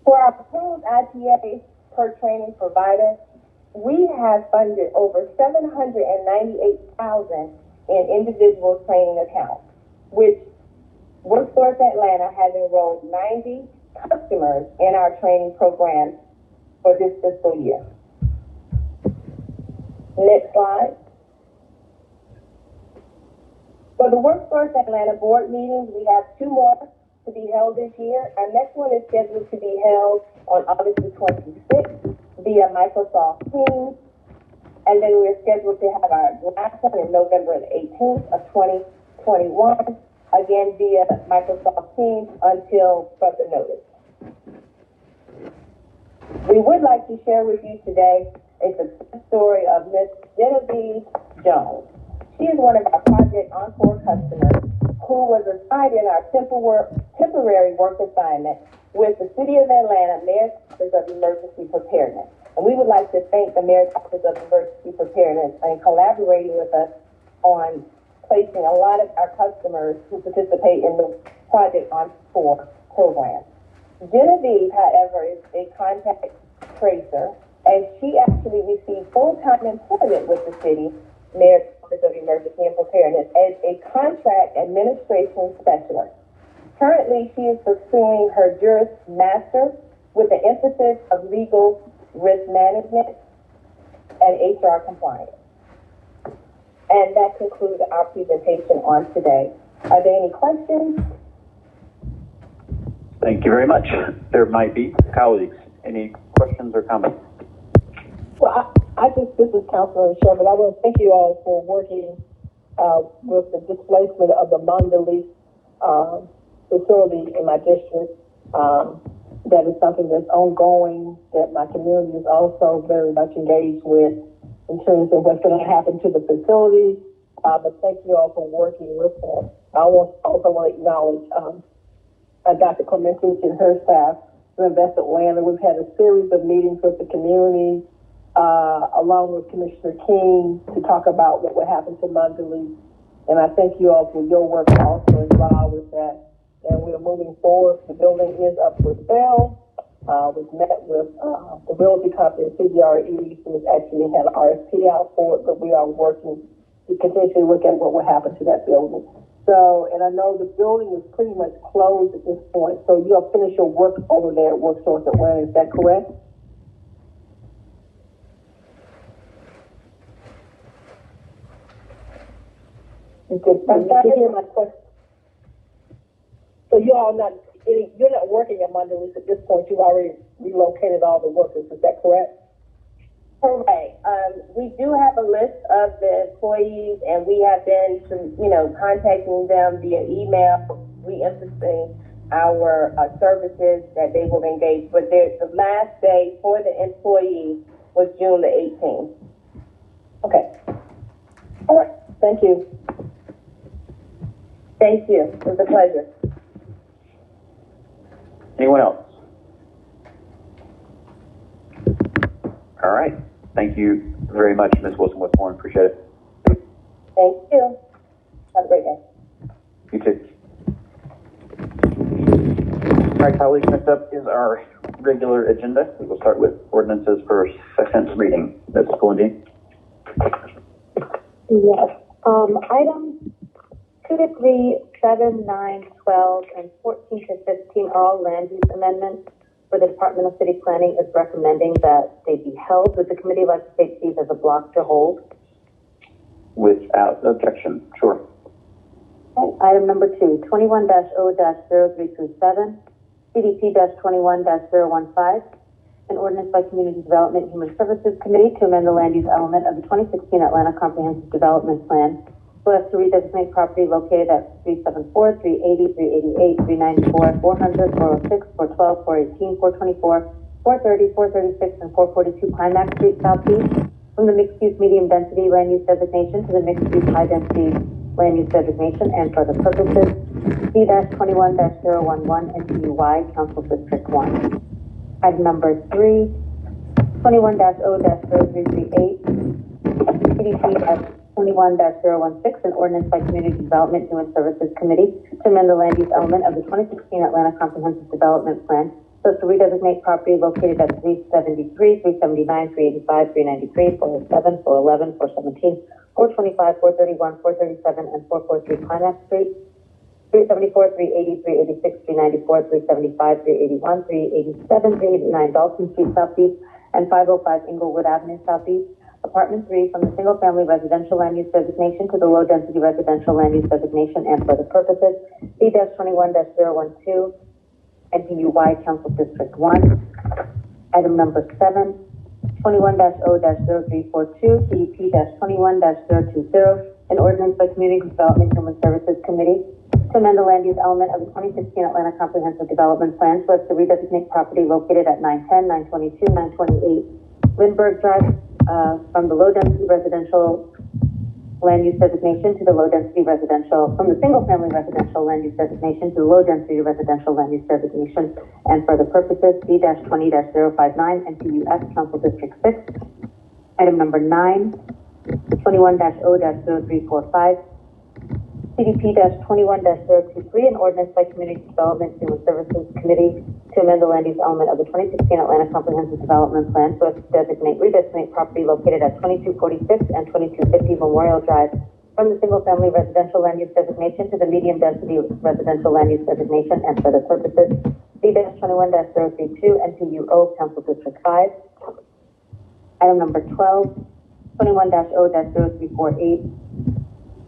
Speaker 14: For our proposed ITA per training provider, we have funded over $798,000 in individual training accounts, which Workforce Atlanta has enrolled 90 customers in our training programs for this fiscal year. Next slide. For the Workforce Atlanta board meetings, we have 2 more to be held this year. Our next one is scheduled to be held on August the 26th via Microsoft Teams. And then we're scheduled to have our last one in November the 18th of 2021, again via Microsoft Teams until further notice. We would like to share with you today a success story of Miss Genevieve Jones. She is one of our Project Encore customers who was assigned in our temporary work assignment with the City of Atlanta Mayor's Office of Emergency Preparedness. And we would like to thank the Mayor's Office of Emergency Preparedness in collaborating with us on placing a lot of our customers who participate in the Project Encore program. Genevieve, however, is a contact tracer, and she actually received full-time employment with the City Mayor's Office of Emergency and Preparedness as a contract administration specialist. Currently, she is pursuing her Juris Master with an emphasis of legal risk management and HR compliance. And that concludes our presentation on today. Are there any questions?
Speaker 13: Thank you very much. There might be. Colleagues, any questions or comments?
Speaker 4: Well, I think this is Councilor Sherman. I want to thank you all for working with the displacement of the Mondelez facility in my district. That is something that's ongoing, that my community is also very much engaged with in terms of what's going to happen to the facility. But thank you all for working with us. I also want to acknowledge Dr. KLEMENTICH and her staff who Invest Atlanta. We've had a series of meetings with the community, along with Commissioner King, to talk about what would happen to Mondelez. And I thank you all for your work also involved with that. And we are moving forward. The building is up for sale. We've met with the realty company, CBRE, who has actually had an RFP out for it, but we are working to continually look at what will happen to that building. So, and I know the building is pretty much closed at this point, so you'll finish your work over there at Worksource Atlanta, is that correct? Did you hear my question? So you're not working at Monday at this point. You've already relocated all the workers. Is that correct?
Speaker 14: Correct. We do have a list of the employees, and we have been, contacting them via email, re-emphasizing our services that they will engage. But the last day for the employees was June the 18th.
Speaker 4: Okay. All right. Thank you.
Speaker 14: Thank you. It was a pleasure.
Speaker 13: Anyone else? All right. Thank you very much, Ms. Wilson-Westmoreland. Appreciate it.
Speaker 14: Thank you. Have a great day.
Speaker 13: You too. All right, colleagues, next up is our regular agenda. We will start with ordinances for second reading. Ms. Polendine.
Speaker 14: Yes. Items 2 to 3, 7, 9, 12, and 14 to 15 are all land use amendments. For the Department of City Planning is recommending that they be held. Would the committee like to take these as a block to hold?
Speaker 13: Without objection, sure.
Speaker 14: Okay. Item number 2, 21-0-0337, CDP-21-015, an ordinance by Community Development and Human Services Committee to amend the land use element of the 2016 Atlanta Comprehensive Development Plan so as to redesignate property located at 374, 380, 388, 394, 400, 406, 412, 418, 424, 430, 436, and 442 Climax Street Southeast from the mixed-use medium-density land use designation to the mixed-use high-density land use designation and for the purposes C-21-011 NTUY Council District 1. Item number 3, 21-0-0338, CDP 21-016, an ordinance by Community Development Human Services Committee to amend the land use element of the 2016 Atlanta Comprehensive Development Plan so as to redesignate property located at 373, 379, 385, 393, 407, 411, 417, 425, 431, 437, and 443 Climax Street, 374, 380, 386, 394, 375, 381, 387, 389 Dalton Street Southeast, and 505 Inglewood Avenue Southeast. Apartment 3 from the single-family residential land use designation to the low-density residential land use designation and for the purposes C-21-012 NPUY Council District 1. Item number 7, 21-0-0342 CDP-21-020, an ordinance by Community Development Human Services Committee to amend the land use element of the 2016 Atlanta Comprehensive Development Plan so as to redesignate property located at 910, 922, 928 Lindbergh Drive from the low-density residential land use designation to the low-density residential, from the single-family residential land use designation to the low-density residential land use designation, and for the purposes C-20-059 NPUS Council District 6. Item number 9, 21-0-0345, CDP-21-023, an ordinance by Community Development Human Services Committee to amend the land use element of the 2016 Atlanta Comprehensive Development Plan so as to redesignate property located at 2246 and 2250 Memorial Drive from the single-family residential land use designation to the medium-density residential land use designation and for the purposes C-21-032 NPUO Council District 5. Item number 12, 21-0-0348,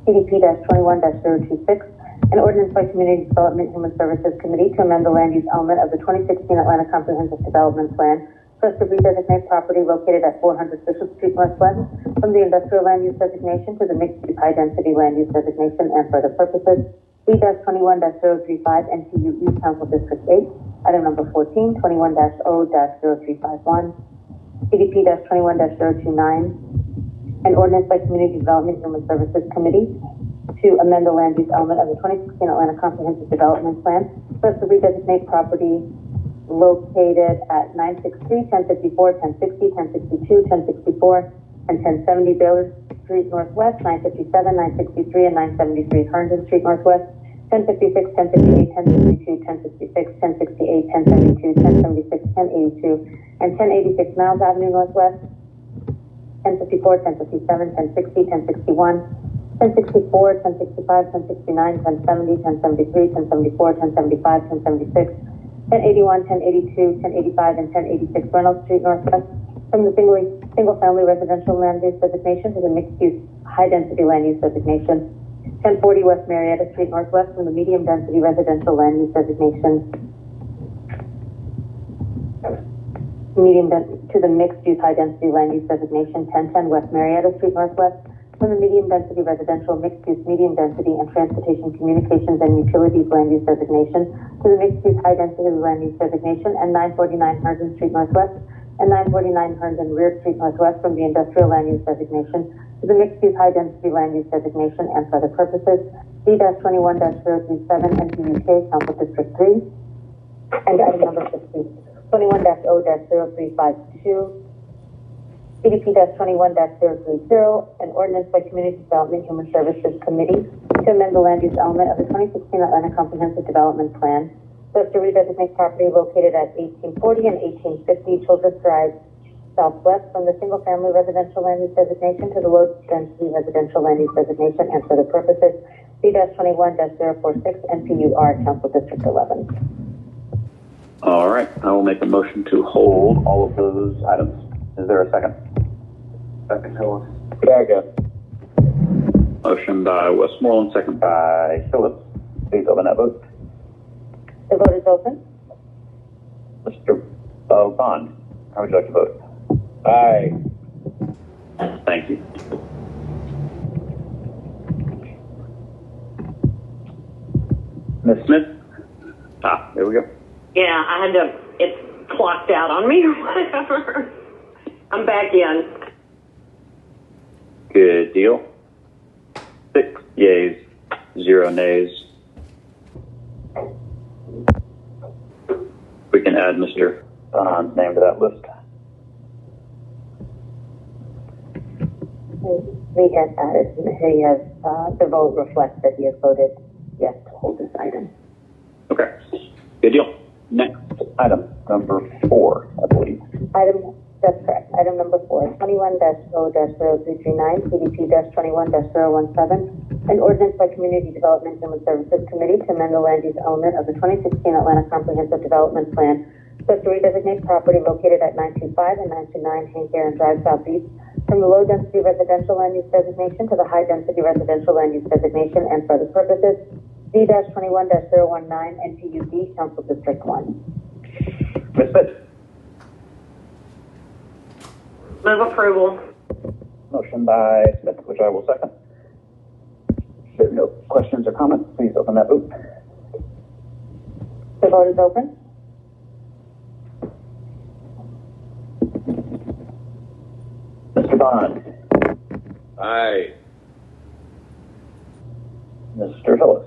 Speaker 14: CDP-21-026, an ordinance by Community Development Human Services Committee to amend the land use element of the 2016 Atlanta Comprehensive Development Plan so as to redesignate property located at 400 Bishop Street Northwest from the industrial land use designation to the mixed-use high-density land use designation and for the purposes C-21-035 NTU East Council District 8. Item number 14, 21-0-0351, CDP-21-029, an ordinance by Community Development Human Services Committee to amend the land use element of the 2016 Atlanta Comprehensive Development Plan so as to redesignate property located at 963, 1054, 1060, 1062, 1064, and 1070 Baylor Street Northwest, 957, 963, and 973 Herndon Street Northwest, 1056, 1058, 1062, 1066, 1068, 1072, 1076, 1082, and 1086 Miles Avenue Northwest, 1054, 1057, 1060, 1061, 1064, 1065, 1069, 1070, 1073, 1074, 1075, 1076, 1081, 1082, 1085, and 1086 Reynolds Street Northwest, from the single-family residential land use designation to the mixed-use high-density land use designation. 1040 West Marietta Street Northwest, from the medium-density residential land use designation to the mixed-use high-density land use designation. 1010 West Marietta Street Northwest, from the medium-density residential, mixed-use, medium-density, and transportation, communications, and utilities land use designation to the mixed-use high-density land use designation. And 949 Herndon Street Northwest and 949 Herndon Rear Street Northwest, from the industrial land use designation to the mixed-use high-density land use designation and for other purposes. D-21-037 NPUK, Council District 3. And item number 15, 21-0-0352. CDP-21-030, an ordinance by Community Development Human Services Committee to amend the land use element of the 2016 Atlanta Comprehensive Development Plan so as to redesignate property located at 1840 and 1850 Childress Drive Southwest from the single-family residential land use designation to the low-density residential land use designation and for the purposes D-21-046 NPUR, Council District 11.
Speaker 13: All right, I will make a motion to hold all of those items. Is there a second? Second, Hillis. Second. Motion by Westmoreland, second by Phillips. Please open that vote.
Speaker 14: The vote is open.
Speaker 13: Mr. Bond, how would you like to vote? Aye. Thank you. Ms. Smith? There we go.
Speaker 17: Yeah, I had to, it clocked out on me or whatever. I'm back in.
Speaker 13: Good deal. 6 yeas, 0 nays. We can add Mr. Bond's name to that list.
Speaker 14: We has added, he has, the vote reflects that he has voted yes to hold this item.
Speaker 13: Okay, good deal. Next item, number 4, I believe.
Speaker 14: That's correct. Item number 4, 21-0-0339, CDP-21-017, an ordinance by Community Development Human Services Committee to amend the land use element of the 2016 Atlanta Comprehensive Development Plan so as to redesignate property located at 925 and 929 Hank Aaron Drive Southeast from the low-density residential land use designation to the high-density residential land use designation and for the purposes D-21-019 NPUD, Council District 1.
Speaker 13: Ms. Smith?
Speaker 17: Move approval.
Speaker 13: Motion by Smith, which I will second. If there are no questions or comments, please open that vote.
Speaker 14: The vote is open.
Speaker 13: Mr. Bond?
Speaker 11: Aye.
Speaker 13: Mr. Hillis?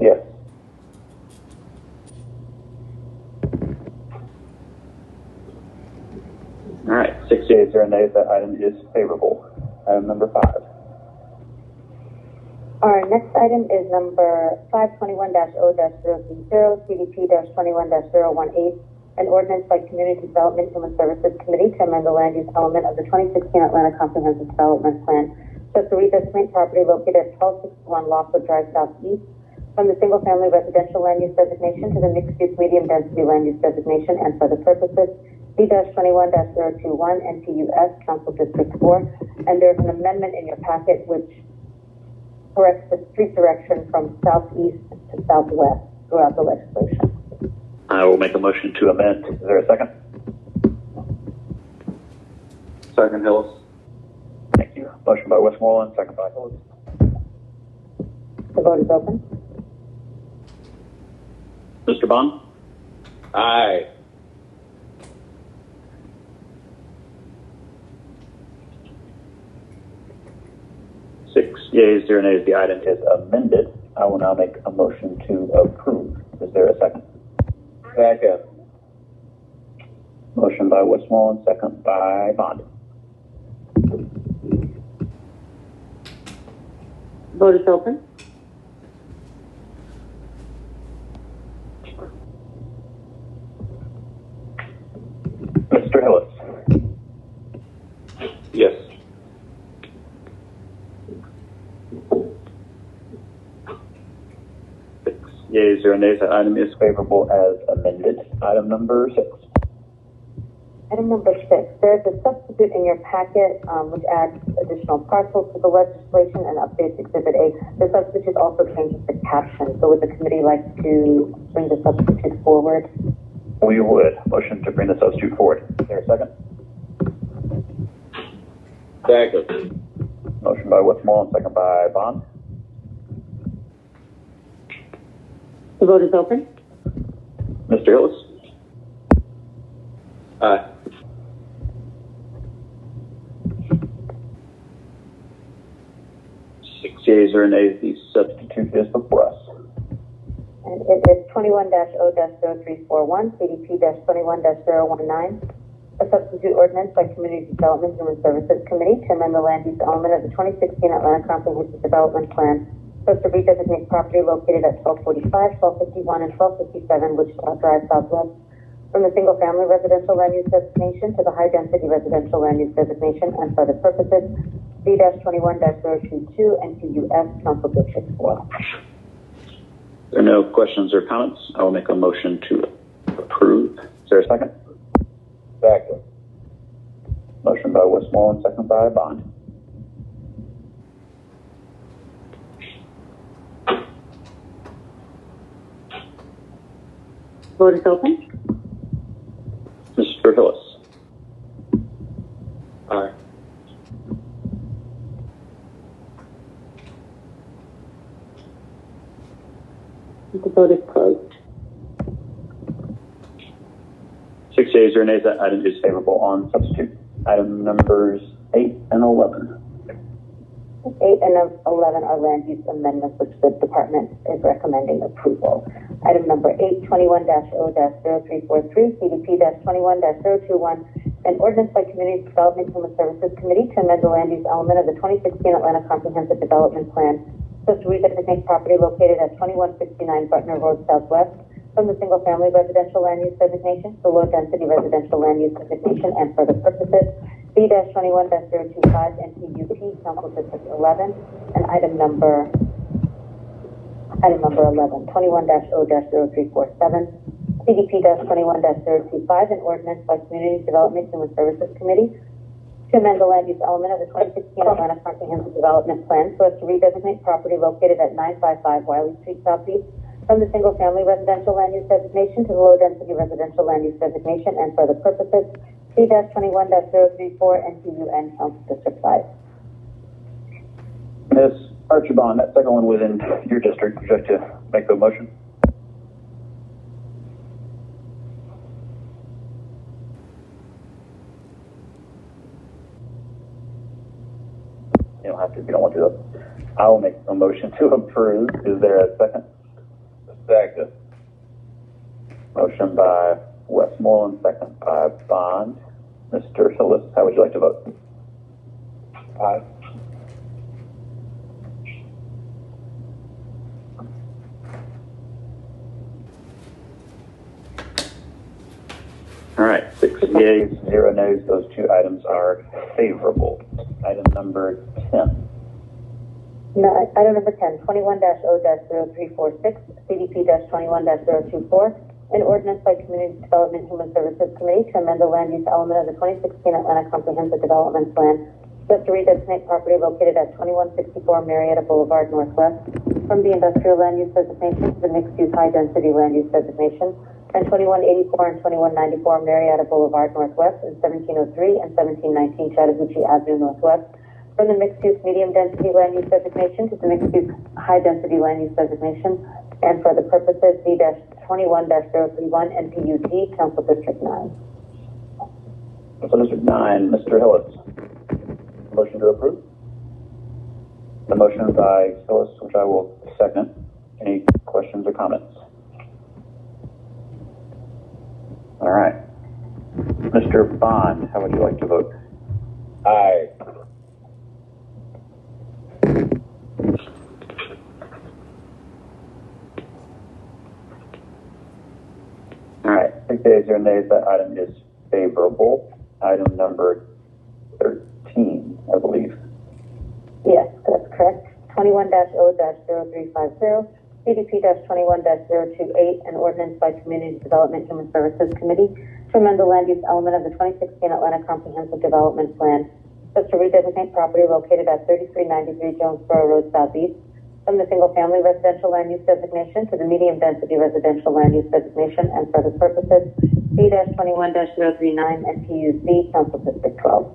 Speaker 13: Yes. All right, 6 yeas, 0 nays. That item is favorable. Item number 5.
Speaker 14: Our next item is number 521-0-030, CDP-21-018, an ordinance by Community Development Human Services Committee to amend the land use element of the 2016 Atlanta Comprehensive Development Plan so as to redesignate property located at 1261 Lockwood Drive Southeast from the single-family residential land use designation to the mixed-use medium-density land use designation and for the purposes D-21-021 NPUS, Council District 4, and there's an amendment in your packet which corrects the street direction from southeast to southwest throughout the legislation.
Speaker 13: I will make a motion to amend. Is there a second? Second, Hillis. Thank you. Motion by Westmoreland, second by Hillis.
Speaker 14: The vote is open.
Speaker 13: Mr. Bond?
Speaker 11: Aye.
Speaker 13: Six yeas, 0 nays. The item is amended. I will now make a motion to approve. Is there a second?
Speaker 11: Second.
Speaker 13: Motion by Westmoreland, second by Bond.
Speaker 14: Vote is open.
Speaker 13: Mr. Hillis. Yes. Yeas, 0 nays. That item is favorable as amended. Item number 6.
Speaker 14: Item number 6, there is a substitute in your packet which adds additional parcels to the legislation and updates Exhibit A. The substitute also changes the caption. So would the committee like to bring the substitute forward?
Speaker 13: We would. Motion to bring the substitute forward. Is there a second? Second. Motion by Westmoreland, second by Bond.
Speaker 14: The vote is open.
Speaker 13: Mr. Hillis? Aye. Yeas or nays, the substitute is before us.
Speaker 14: And it is 21-0-0341, CDP-21-019, a substitute ordinance by Community Development and Human Services Committee to amend the land use element of the 2016 Atlanta Comprehensive Development Plan so as to redesignate property located at 1245, 1251, and 1257 Wichita Drive Southwest from the single-family residential land use designation to the high-density residential land use designation and for the purposes B-21-022 and PUS Council District 4.
Speaker 13: If there are no questions or comments, I will make a motion to approve. Is there a second? Second. Motion by Westmoreland, second by Bond.
Speaker 14: Vote is open.
Speaker 13: Mr. Hillis? Aye.
Speaker 14: The vote is closed.
Speaker 13: 6 yeas or nays, that item is favorable on substitute. Item numbers 8 and 11.
Speaker 14: 8 and 11 are land use amendments, which the department is recommending approval. Item number 8, 21-0-0343, CDP-21-021, an ordinance by Community Development and Human Services Committee to amend the land use element of the 2016 Atlanta Comprehensive Development Plan so as to redesignate property located at 2169 Butner Road Southwest from the single-family residential land use designation to low-density residential land use designation and for the purposes B-21-025 and PUP Council District 11 and item number 11, 21-0-0347, CDP-21-025, an ordinance by Community Development and Human Services Committee to amend the land use element of the 2016 Atlanta Comprehensive Development Plan so as to redesignate property located at 955 Wiley Street Southeast from the single-family residential land use designation to the low-density residential land use designation and for the purposes C-21-034 and PUN Council District 5.
Speaker 13: Ms. Archibald, that second one within your district. Would you like to make the motion? You don't have to if you don't want to do that. I'll make a motion to approve. Is there a second? Second. Motion by Westmoreland, second by Bond. Mr. Hillis, how would you like to vote? Aye. All right, 6 yeas, 0 nays. Those two items are favorable. Item number 10.
Speaker 14: No, item number 10, 21-0-0346, CDP-21-024, an ordinance by Community Development and Human Services Committee to amend the land use element of the 2016 Atlanta Comprehensive Development Plan so as to redesignate property located at 2164 Marietta Boulevard Northwest from the industrial land use designation to the mixed-use high-density land use designation, and 2184 and 2194 Marietta Boulevard Northwest and 1703 and 1719 Chattahoochee Avenue Northwest from the mixed-use medium-density land use designation to the mixed-use high-density land use designation and for the purposes B-21-031 and PUD Council District 9.
Speaker 13: Council District 9, Mr. Hillis. Motion to approve. The motion by Hillis, which I will second. Any questions or comments? All right. Mr. Bond, how would you like to vote? Aye. yeas, 0 nays. That item is favorable. Item number 13, I believe.
Speaker 14: Yes, that's correct. 21-0-0350, CDP-21-028, an ordinance by Community Development Human Services Committee to amend the land use element of the 2016 Atlanta Comprehensive Development Plan, so as to redesignate property located at 3393 Jonesboro Road Southeast from the single-family residential land use designation to the medium-density residential land use designation and for the purposes C-21-039 and PUC, Council District 12.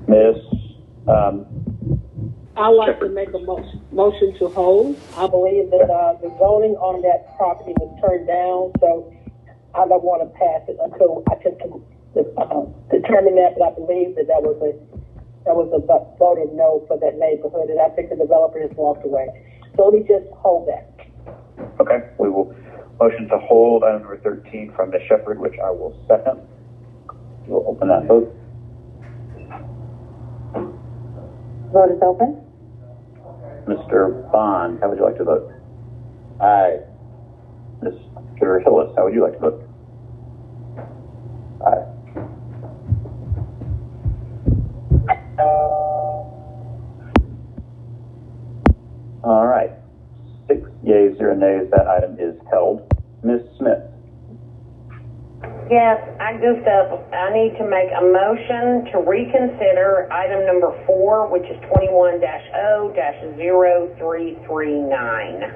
Speaker 13: Ms.
Speaker 4: I'd like to make a motion to hold. I believe that the zoning on that property was turned down, so I don't want to pass it until I can determine that. But I believe that was a vote of no for that neighborhood, and I think the developer has walked away. So let me just hold that.
Speaker 13: Okay, we will motion to hold item number 13 from Ms. Shepard, which I will second. We'll open that vote.
Speaker 14: Vote is open.
Speaker 13: Mr. Bond, how would you like to vote? Aye. Mr. Hillis, how would you like to vote? Aye. All right. 6 yeas, 0 nays. That item is held. Ms. Smith.
Speaker 17: Yes, I need to make a motion to reconsider item number 4, which is 21-0-0339.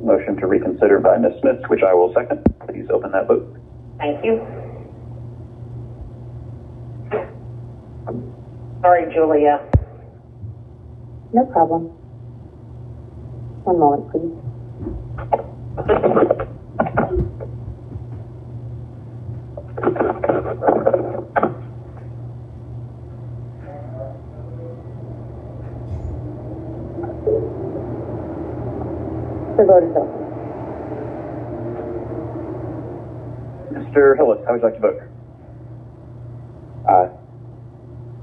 Speaker 13: Motion to reconsider by Ms. Smith, which I will second. Please open that vote.
Speaker 17: Thank you. Sorry, Julia.
Speaker 14: No problem. One moment, please. The vote is open.
Speaker 13: Mr. Hillis, how would you like to vote? Aye.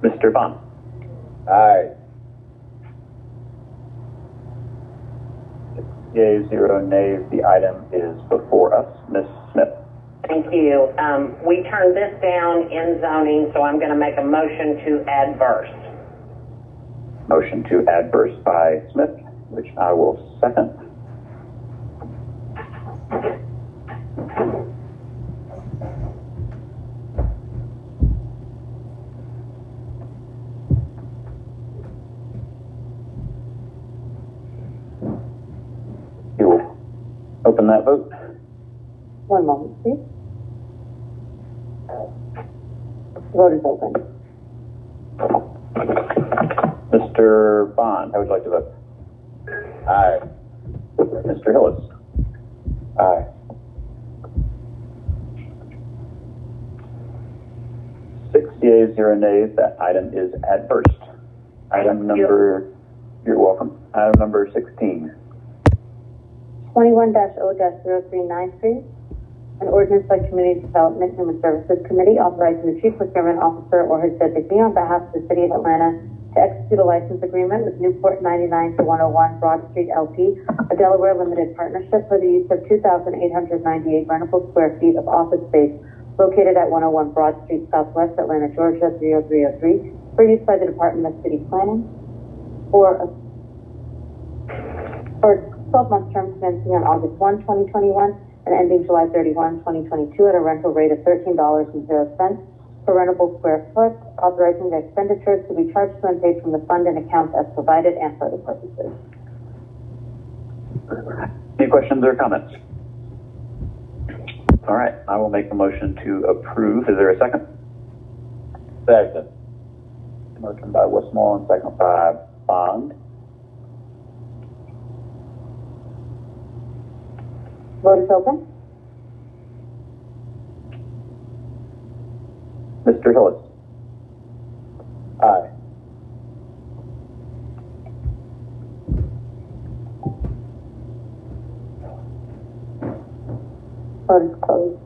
Speaker 13: Mr. Bond? Aye. 6 yeas, 0 nays. The item is before us. Ms. Smith.
Speaker 17: Thank you. We turned this down in zoning, so I'm going to make a motion to adverse.
Speaker 13: Motion to adverse by Smith, which I will second. You will open that vote.
Speaker 14: One moment, please. The vote is open.
Speaker 13: Mr. Bond, how would you like to vote? Aye. Mr. Hillis? Aye. Six yeas, 0 nays. That item is adverse. Item number, you're welcome. Item number 16.
Speaker 14: 21-0-0393, an ordinance by Community Development Human Services Committee authorizing the Chief Procurement Officer or his designee on behalf of the City of Atlanta to execute a license agreement with Newport 99 to 101 Broad Street LP, a Delaware limited partnership for the use of 2,898 rentable square feet of office space located at 101 Broad Street Southwest, Atlanta, Georgia 30303, for use by the Department of City Planning for 12-month term commencing on August 1, 2021 and ending July 31, 2022 at a rental rate of $13.00 per rentable square foot, authorizing the expenditures to be charged to and paid from the fund and accounts as provided and for other purposes.
Speaker 13: Any questions or comments? All right, I will make a motion to approve. Is there a second? Second. Motion by Westmoreland, second by Bond.
Speaker 14: Vote is open.
Speaker 13: Mr. Hillis? Aye.
Speaker 14: Vote is closed.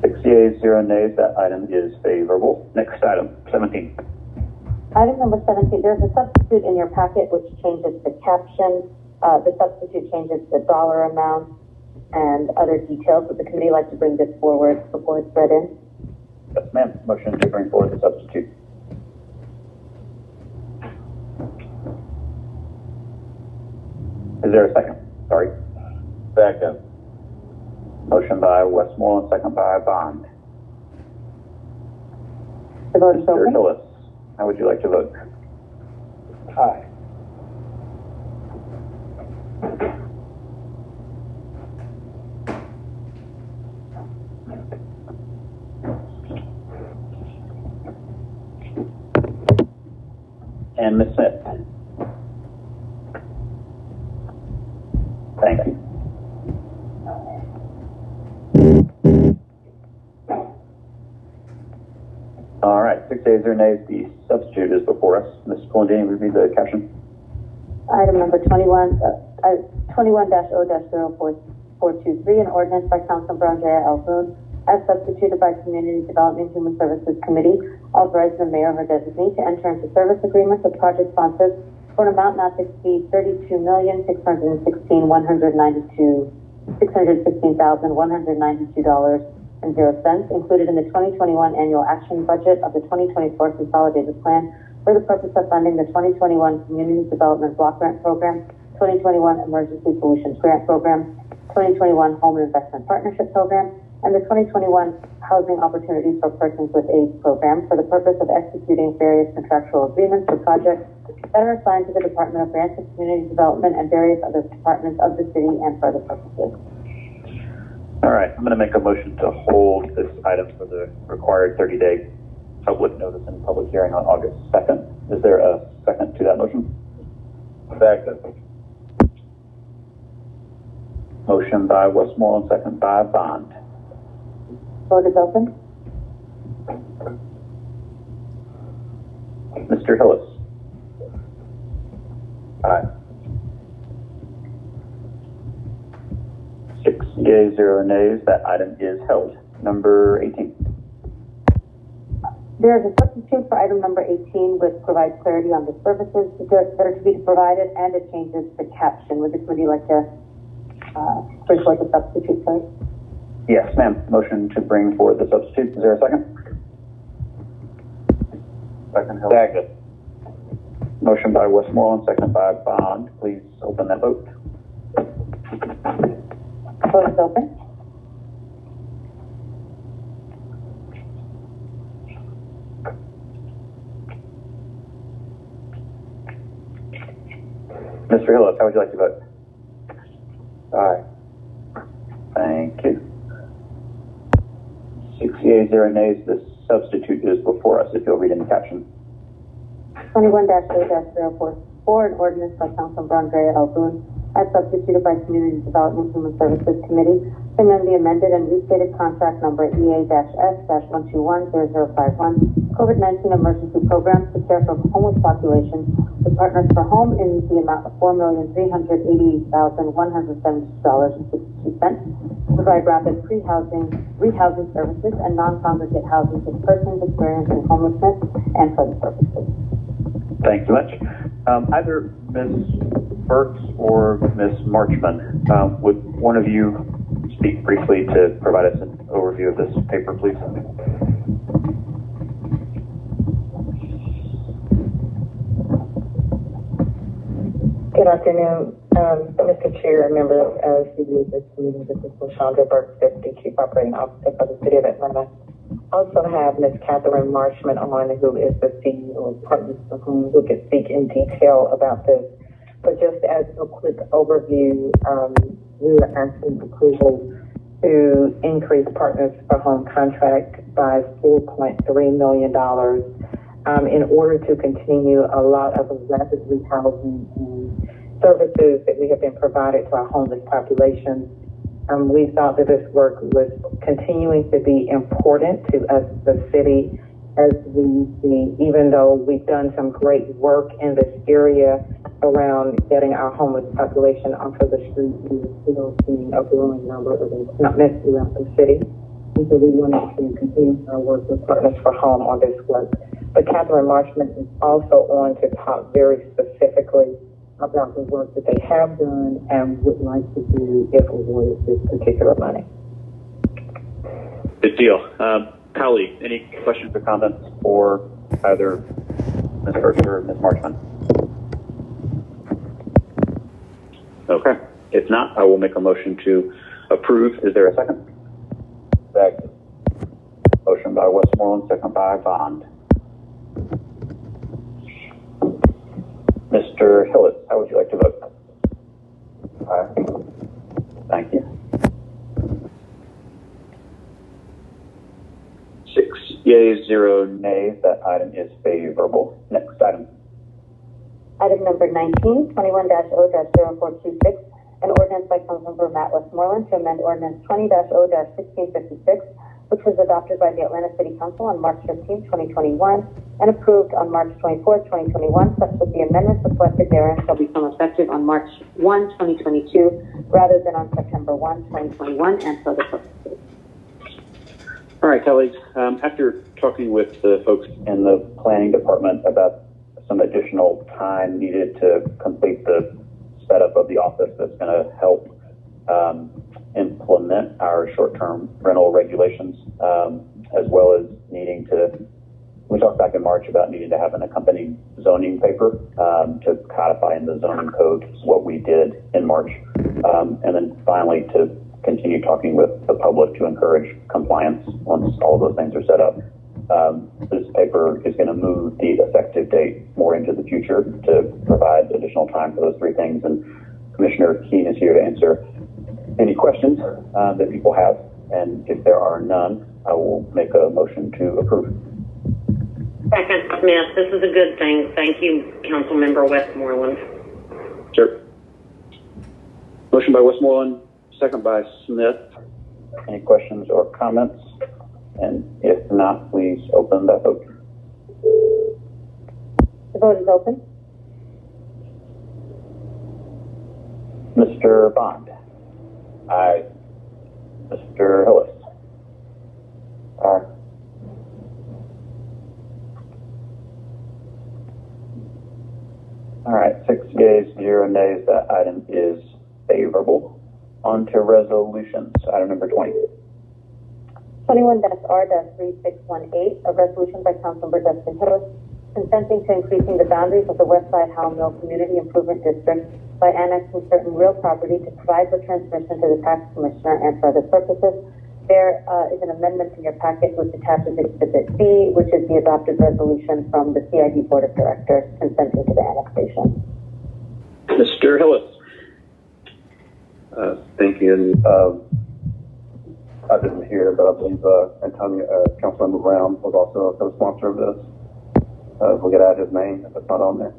Speaker 13: 6 yeas, 0 nays. That item is favorable. Next item, 17.
Speaker 14: Item number 17, there's a substitute in your packet which changes the caption. The substitute changes the dollar amount and other details. Would the committee like to bring this forward before it's read in?
Speaker 13: Yes, ma'am. Motion to bring forward the substitute. Is there a second? Sorry. Second. Motion by Westmoreland, second by Bond.
Speaker 14: The vote is open.
Speaker 13: Mr. Hillis, how would you like to vote? Aye. And Ms. Smith. Thank you. All right, 6 ayes or nays, the substitute is before us. Ms. Polendini, read the caption.
Speaker 14: Item number 21-0-0423, an ordinance by Councilmember Andrea L. Boone, as substituted by Community Development and Human Services Committee, authorizing the mayor or her designee to enter into service agreements with project sponsors for an amount not to exceed $32,616,192.00, included in the 2021 annual action budget of the 2024 consolidated plan for the purpose of funding the 2021 Community Development Block Grant Program, 2021 Emergency Solutions Grant Program, 2021 Home Investment Partnership Program, and the 2021 Housing Opportunities for Persons with AIDS Program for the purpose of executing various contractual agreements for projects that are assigned to the Department of Grants and Community Development and various other departments of the city and for other purposes.
Speaker 13: All right, I'm going to make a motion to hold this item for the required 30-day public notice and public hearing on August 2nd. Is there a second to that motion? Second. Motion by Westmoreland, second by Bond.
Speaker 14: Vote is open.
Speaker 13: Mr. Hillis. Aye. 6 yeas, 0 nays. That item is held. Number 18.
Speaker 14: There is a substitute for item number 18, which provides clarity on the services that are to be provided, and it changes the caption. Would the committee like to bring forth the substitute, please?
Speaker 13: Yes, ma'am. Motion to bring forward the substitute. Is there a second? Second. Motion by Westmoreland, second by Bond. Please open that vote.
Speaker 14: Vote is open.
Speaker 13: Mr. Hillis, how would you like to vote? Aye. Thank you. 6 yeas, 0 nays. The substitute is before us. If you'll read in the caption.
Speaker 14: 21-A-044, an ordinance by Councilmember Andrea L. Boone, as substituted by Community Development and Human Services Committee, to amend the amended and restated contract number EA-S-121-0051, COVID-19 Emergency Program to care for homeless population with Partners for Home in the amount of $4,388,172.62, to provide rapid rehousing services and non-congregate housing to persons experiencing homelessness and for the purposes.
Speaker 13: Thank you much. Either Ms. Burks or Ms. Marchman, would one of you speak briefly to provide us an overview of this paper, please?
Speaker 18: Good afternoon, Mr. Chair and member of this meeting. This is LaShondra Burks, Deputy Chief Operating Officer for the City of Atlanta. Also have Ms. Catherine Marchman on, who is the CEO of Partners for Home, who can speak in detail about this. But just as a quick overview, we are asking approval to increase Partners for Home contract by $4.3 million in order to continue a lot of the rapid rehousing services that we have been provided to our homeless population. We thought that this work was continuing to be important to us, the city, as we see, even though we've done some great work in this area around getting our homeless population onto the street, we are still seeing a growing number of them, not necessarily throughout the city. And so we wanted to continue our work with Partners for Home on this work. But Catherine Marchman is also on to talk very specifically about the work that they have done and would like to do if awarded this particular money.
Speaker 13: Good deal. Colleagues, any questions or comments for either Ms. Hirsch or Ms. Marchman? Okay. If not, I will make a motion to approve. Is there a second? Second. Motion by Westmoreland, second by Bond. Mr. Hillis, how would you like to vote? Aye. Thank you. 6 yeas, 0 nays. That item is favorable. Next item.
Speaker 14: Item number 19, 21-0-0426, an ordinance by Councilmember Matt Westmoreland to amend ordinance 20-0-1656, which was adopted by the Atlanta City Council on March 15, 2021, and approved on March 24, 2021, such that the amendments reflected therein shall become effective on March 1, 2022, rather than on September 1, 2021, and for the purposes.
Speaker 13: All right, colleagues, after talking with the folks in the planning department about some additional time needed to complete the setup of the office that's going to help implement our short-term rental regulations, as well as needing to, we talked back in March about needing to have an accompanying zoning paper to codify in the zoning code what we did in March, and then finally to continue talking with the public to encourage compliance once all of those things are set up. This paper is going to move the effective date more into the future to provide additional time for those three things. And Commissioner Keene is here to answer any questions that people have. And if there are none, I will make a motion to approve.
Speaker 17: Second, Smith. This is a good thing. Thank you, Councilmember Westmoreland.
Speaker 13: Sure. Motion by Westmoreland, second by Smith. Any questions or comments? And if not, please open that vote.
Speaker 14: The vote is open.
Speaker 13: Mr. Bond. Aye. Mr. Hillis. Aye. All right, 6 yeas, 0 nays. That item is favorable. On to resolutions. Item number 20.
Speaker 14: 21-R-3618, a resolution by Councilmember Dustin Hillis consenting to increasing the boundaries of the Westside Howell Mill Community Improvement District by annexing certain real property to provide for transmission to the tax commissioner and for other purposes. There is an amendment in your packet which attaches Exhibit B, which is the adopted resolution from the CID Board of Directors consenting to the annexation.
Speaker 13: Mr. Hillis. Thank you. I didn't hear, but I believe Councilmember Brown was also a co-sponsor of this. We'll get out his name if it's not on there.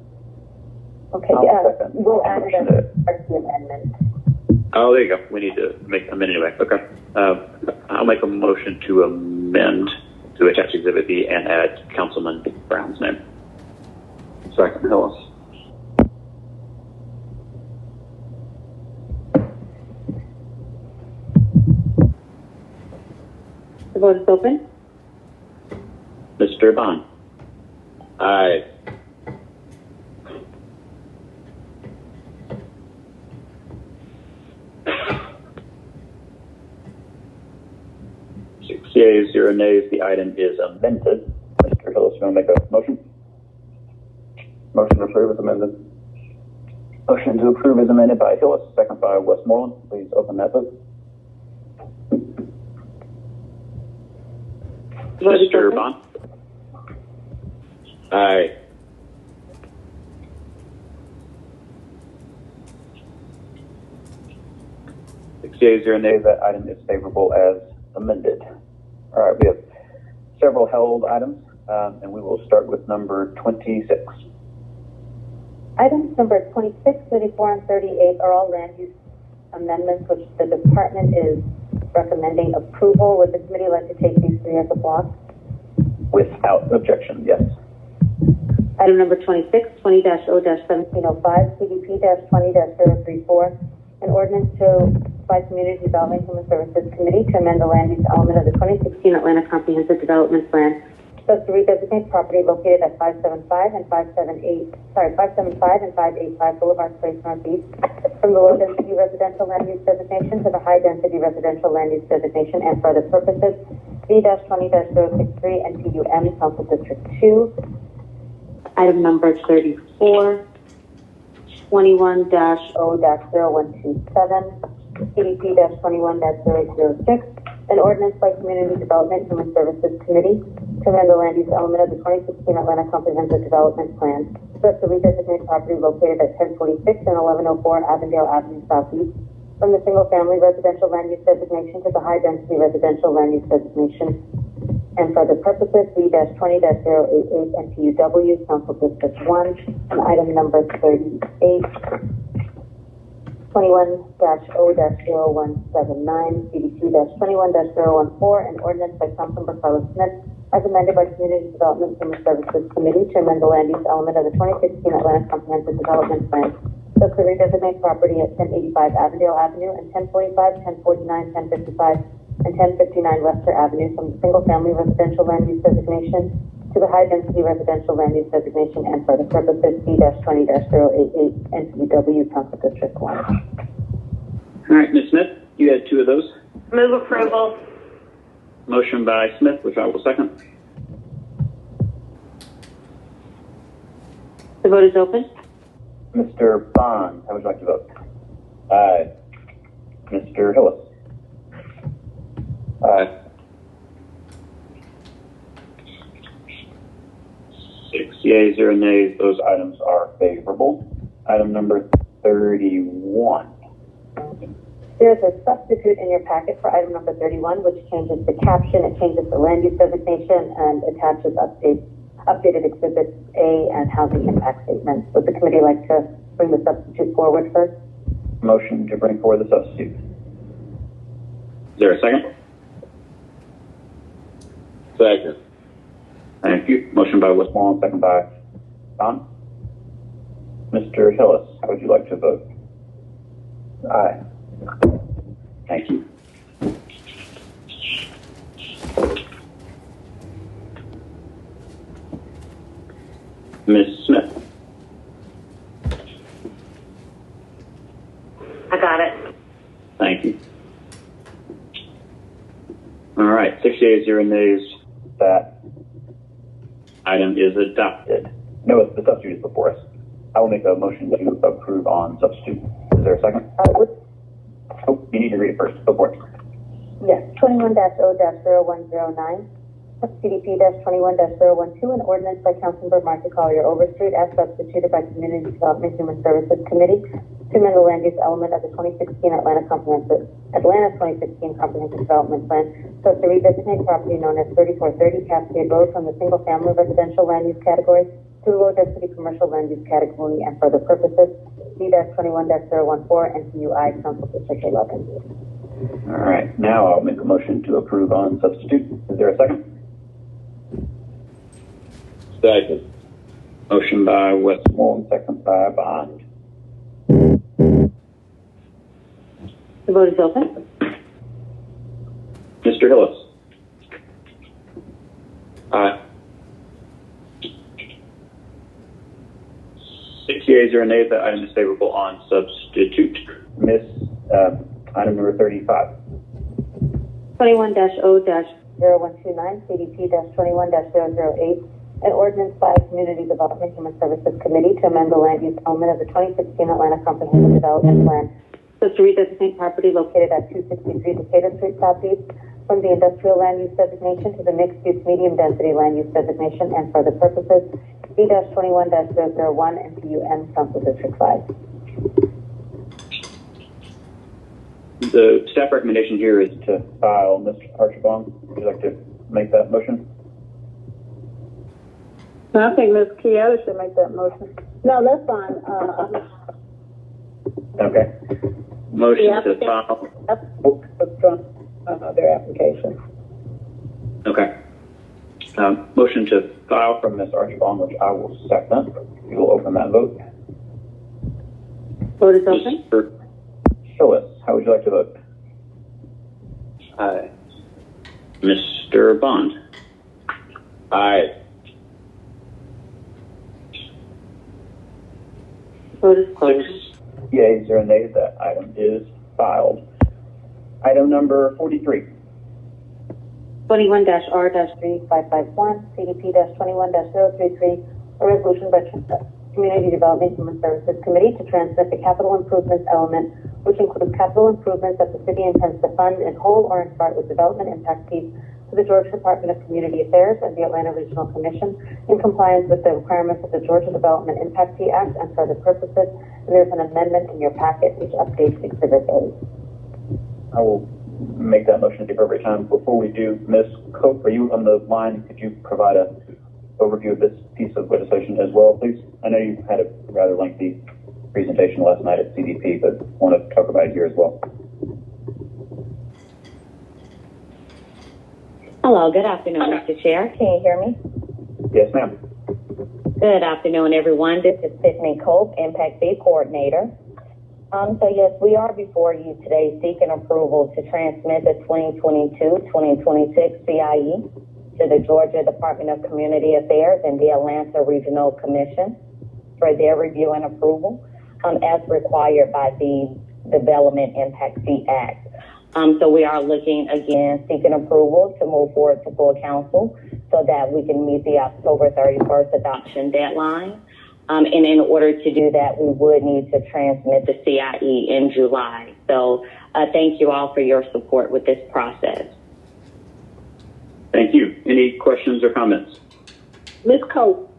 Speaker 14: Okay, we'll add it as part of the amendment.
Speaker 13: Oh, there you go. We need to make them anyway. Okay. I'll make a motion to amend to attach Exhibit B and add Councilman Brown's name. Second, Hillis.
Speaker 14: The vote is open.
Speaker 13: Mr. Bond. Aye. Six yeas, 0 nays. The item is amended. Mr. Hillis, you want to make a motion? Motion to approve is amended. Motion to approve is amended by Hillis, second by Westmoreland. Please open that vote. Mr. Bond. Aye. Six yeas, 0 nays. That item is favorable as amended. All right, we have several held items, and we will start with number 26.
Speaker 14: Items number 26, 34, and 38 are all land use amendments, which the department is recommending approval. Would the committee like to take these three as a block?
Speaker 13: Without objection, yes.
Speaker 14: Item number 26, 20-0-1705, CDP-20-034, an ordinance by Community Development and Human Services Committee to amend the land use element of the 2016 Atlanta Comprehensive Development Plan So as to redesignate property located at 575 and 585 Boulevard Place Northeast from the low density residential land use designation to the high density residential land use designation and for other purposes. V-20-063 NPUM Council District 2. Item number 34. 21-0-0127, CDP-21-0806, an ordinance by Community Development Human Services Committee to amend the land use element of the 2016 Atlanta Comprehensive Development Plan so as to redesignate property located at 1046 and 1104 Avondale Avenue Southeast from the single-family residential land use designation to the high-density residential land use designation and for the purposes V-20-088 NPUW Council District 1 and item number 38 21-0-0179 CDP-21-014 an ordinance by Councilmember Carlos Smith as amended by Community Development Human Services Committee to amend the land use element of the 2016 Atlanta Comprehensive Development Plan so to redesignate property at 1085 Avondale Avenue and 1045, 1049, 1055 and 1059 Lester Avenue from the single-family residential land use designation to the high-density residential land use designation and for the purposes V-20-088 NPUW Council District 1.
Speaker 13: All right, Ms. Smith, you had two of those.
Speaker 17: Move approval.
Speaker 13: Motion by Smith, which I will second.
Speaker 14: The vote is open.
Speaker 13: Mr. Bond, how would you like to vote? Aye. Mr. Hillis? Aye. 6 yeas, 0 nays. Those items are favorable. Item number 31.
Speaker 14: There's a substitute in your packet for item number 31, which changes the caption, it changes the land use designation, and attaches updated exhibits A and housing impact statements. Would the committee like to bring the substitute forward first?
Speaker 13: Motion to bring forward the substitute. Is there a second? Second. Thank you. Motion by Westmoreland, second by Don. Mr. Hillis, how would you like to vote? Aye. Thank you. Ms. Smith.
Speaker 17: I got it.
Speaker 13: Thank you. All right, 6 yeas, 0 nays. That item is adopted. No, the substitute is before us. I will make a motion to approve on substitute. Is there a second? Oh, you need to read it first. Go for it.
Speaker 14: Yes, 21-0-0109. CDP-21-012, an ordinance by Councilmember Martha Collier Overstreet as substituted by Community Development Human Services Committee to amend the land use element of the 2016 Atlanta 2016 Comprehensive Development Plan so as to redesignate property known as 3430 Cascade Road from the single-family residential land use category to the low-density commercial land use category and for the purposes C-21-014 NPUI Council District 11.
Speaker 13: All right, now I'll make a motion to approve on substitute. Is there a second? Second. Motion by Westmoreland, second by Bond.
Speaker 14: The vote is open.
Speaker 13: Mr. Hillis. Aye. 6 yeas, 0 nays. That item is favorable on substitute. Miss, item number 35.
Speaker 14: 21-0-0129, CDP-21-008, an ordinance by Community Development Human Services Committee to amend the land use element of the 2016 Atlanta Comprehensive Development Plan so to redesignate property located at 263 Decatur Street Southeast from the industrial land use designation to the mixed-use medium-density land use designation and for the purposes B-21-001 NPUM Council District 5.
Speaker 13: The staff recommendation here is to file. Mr. Archibald, would you like to make that motion?
Speaker 4: I think Ms. Chiara should make that motion. No, that's fine.
Speaker 13: Okay. Motion to file.
Speaker 4: Their application.
Speaker 13: Okay. Motion to file from Ms. Archibald, which I will second. We will open that vote.
Speaker 14: Vote is open.
Speaker 13: Mr. Hillis, how would you like to vote? Aye. Mr. Bond? Aye.
Speaker 14: Vote is closed.
Speaker 13: 6 yeas, 0 nays. That item is filed. Item number 43.
Speaker 14: 21-R-3551, CDP-21-033, a resolution by Community Development and Human Services Committee to transmit the capital improvements element, which includes capital improvements that the city intends to fund in whole or in part with development impact fees, to the Georgia Department of Community Affairs and the Atlanta Regional Commission in compliance with the requirements of the Georgia Development Impact Fee Act and for the purposes. And there's an amendment in your packet which updates Exhibit A.
Speaker 13: I will make that motion at the appropriate time. Before we do, Ms. Cope, are you on the line? Could you provide a overview of this piece of legislation as well, please? I know you had a rather lengthy presentation last night at CDP, but want to talk about it here as well.
Speaker 19: Hello, good afternoon, Mr. Chair. Can you hear me?
Speaker 13: Yes, ma'am.
Speaker 19: Good afternoon, everyone. This is Tiffany Cope, Impact Fee Coordinator. So yes, we are before you today seeking approval to transmit the 2022-2026 CIE to the Georgia Department of Community Affairs and the Atlanta Regional Commission for their review and approval, as required by the Development Impact Fee Act. So we are looking again, seeking approval to move forward to full council so that we can meet the October 31st adoption deadline. And in order to do that, we would need to transmit the CIE in July. So thank you all for your support with this process.
Speaker 13: Thank you. Any questions or comments?
Speaker 4: Ms. Cope.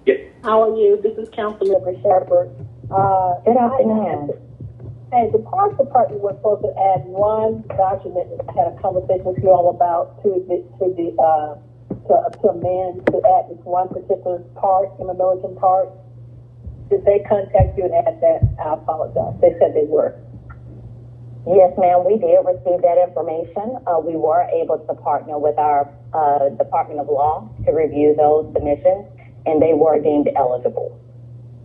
Speaker 13: Yes.
Speaker 4: How are you? This is Councilmember Shepard.
Speaker 19: Good afternoon.
Speaker 4: Hey, the Parks Department was supposed to add one document that I had a conversation with you all about to amend to add this one particular part in the Milliken Park. Did they contact you and add that? I apologize. They said they were.
Speaker 19: Yes, ma'am, we did receive that information. We were able to partner with our Department of Law to review those submissions, and they were deemed eligible.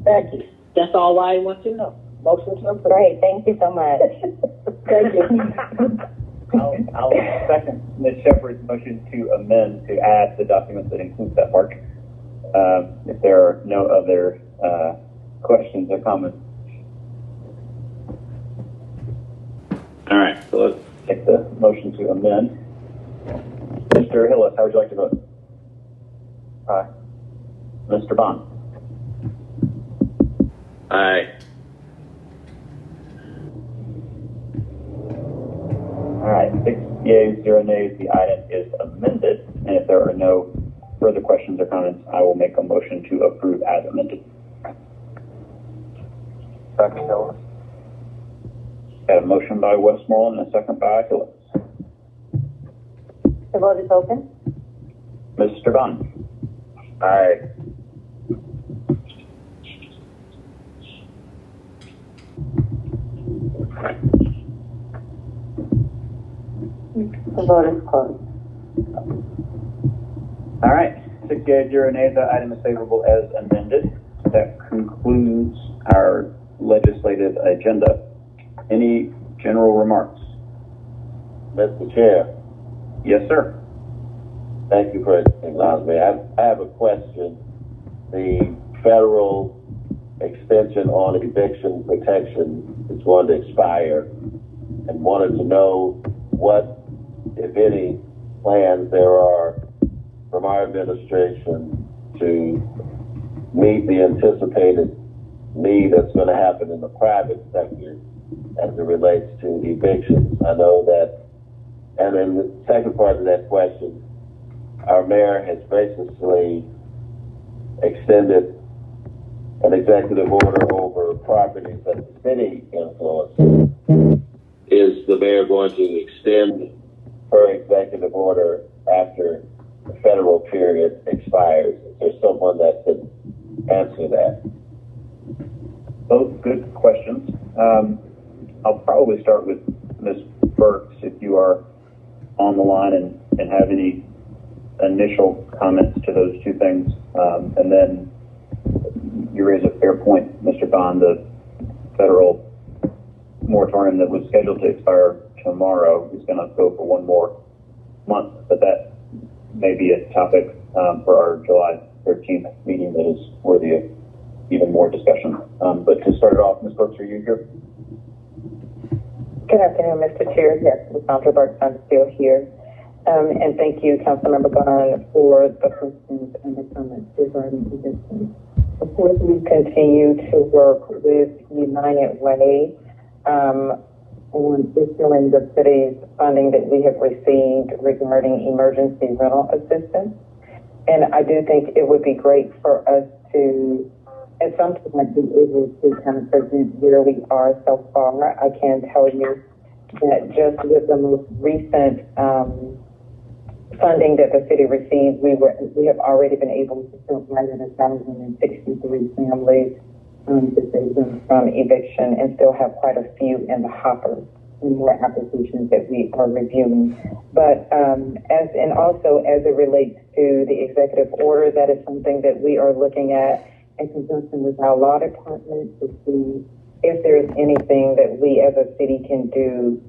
Speaker 4: Thank you. That's all I want to know. Motion to approve.
Speaker 19: Great, thank you so much.
Speaker 4: Thank you.
Speaker 13: I'll second Ms. Shepard's motion to amend to add the documents that include that part. If there are no other questions or comments. All right, so let's take the motion to amend. Mr. Hillis, how would you like to vote? Aye. Mr. Bond? Aye. All right, 6 yeas, 0 nays. The item is amended. And if there are no further questions or comments, I will make a motion to approve as amended. Second, Hillis. Got a motion by Westmoreland and a second by Hillis.
Speaker 14: The vote is open.
Speaker 13: Mr. Bond? Aye.
Speaker 14: The vote is closed.
Speaker 13: All right, 6 yeas, 0 nays. The item is favorable as amended. That concludes our legislative agenda. Any general remarks?
Speaker 20: Mr. Chair.
Speaker 13: Yes, sir.
Speaker 20: Thank you for acknowledging me. I have a question. The federal extension on eviction protection is going to expire, and wanted to know what, if any, plans there are from our administration to meet the anticipated need that's going to happen in the private sector as it relates to evictions. I know that, and then the second part of that question, our mayor has basically extended an executive order over properties that the city influences. Is the mayor going to extend her executive order after the federal period expires? Is there someone that could answer that?
Speaker 13: Both good questions. I'll probably start with Ms. Burks if you are on the line and have any initial comments to those two things. And then you raise a fair point, Mr. Bond. The federal moratorium that was scheduled to expire tomorrow is going to go for one more month, but that may be a topic for our July 13th meeting that is worthy of even more discussion. But to start it off, Ms. Brooks, are you here?
Speaker 18: Good afternoon, Mr. Chair. Yes, Ms. Sandra Burks, I'm still here. And thank you, Councilmember Gunn, for the questions and the comments regarding evictions. Of course, we continue to work with United Way on issuing the city's funding that we have received regarding emergency rental assistance. And I do think it would be great for us to, at some point, be able to kind of present where we are so far. I can tell you that just with the most recent funding that the city received, we have already been able to provide 1,063 families to save them from eviction, and still have quite a few in the hopper and more applications that we are reviewing. But also as it relates to the executive order, that is something that we are looking at in conjunction with our law department to see if there is anything that we as a city can do,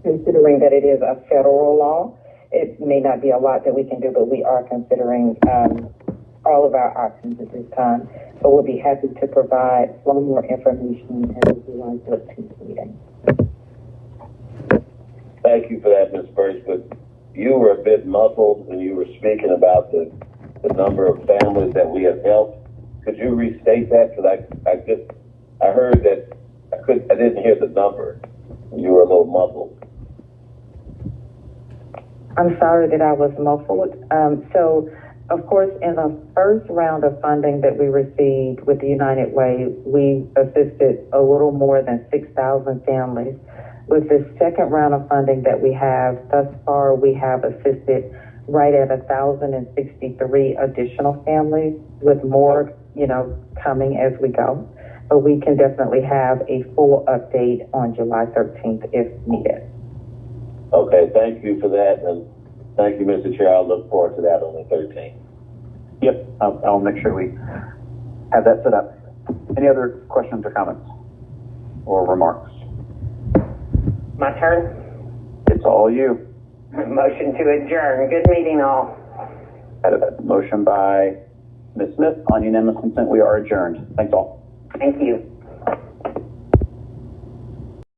Speaker 18: considering that it is a federal law. It may not be a lot that we can do, but we are considering all of our options at this time. But we'll be happy to provide one more information in the July 13th meeting.
Speaker 20: Thank you for that, Ms. Burks, but you were a bit muffled when you were speaking about the number of families that we have helped. Could you restate that? Because I heard that I didn't hear the number. You were a little muffled.
Speaker 18: I'm sorry that I was muffled. So, of course, in the first round of funding that we received with the United Way, we assisted a little more than 6,000 families. With the second round of funding that we have thus far, we have assisted right at 1,063 additional families, with more, coming as we go. But we can definitely have a full update on July 13th if needed.
Speaker 20: Okay, thank you for that, and thank you, Mr. Chair. I'll look forward to that on the 13th.
Speaker 13: Yep, I'll make sure we have that set up. Any other questions or comments or remarks?
Speaker 17: My turn?
Speaker 13: It's all you.
Speaker 17: Motion to adjourn. Good meeting, all.
Speaker 13: Had a motion by Ms. Smith. On unanimous consent, we are adjourned. Thanks all.
Speaker 17: Thank you.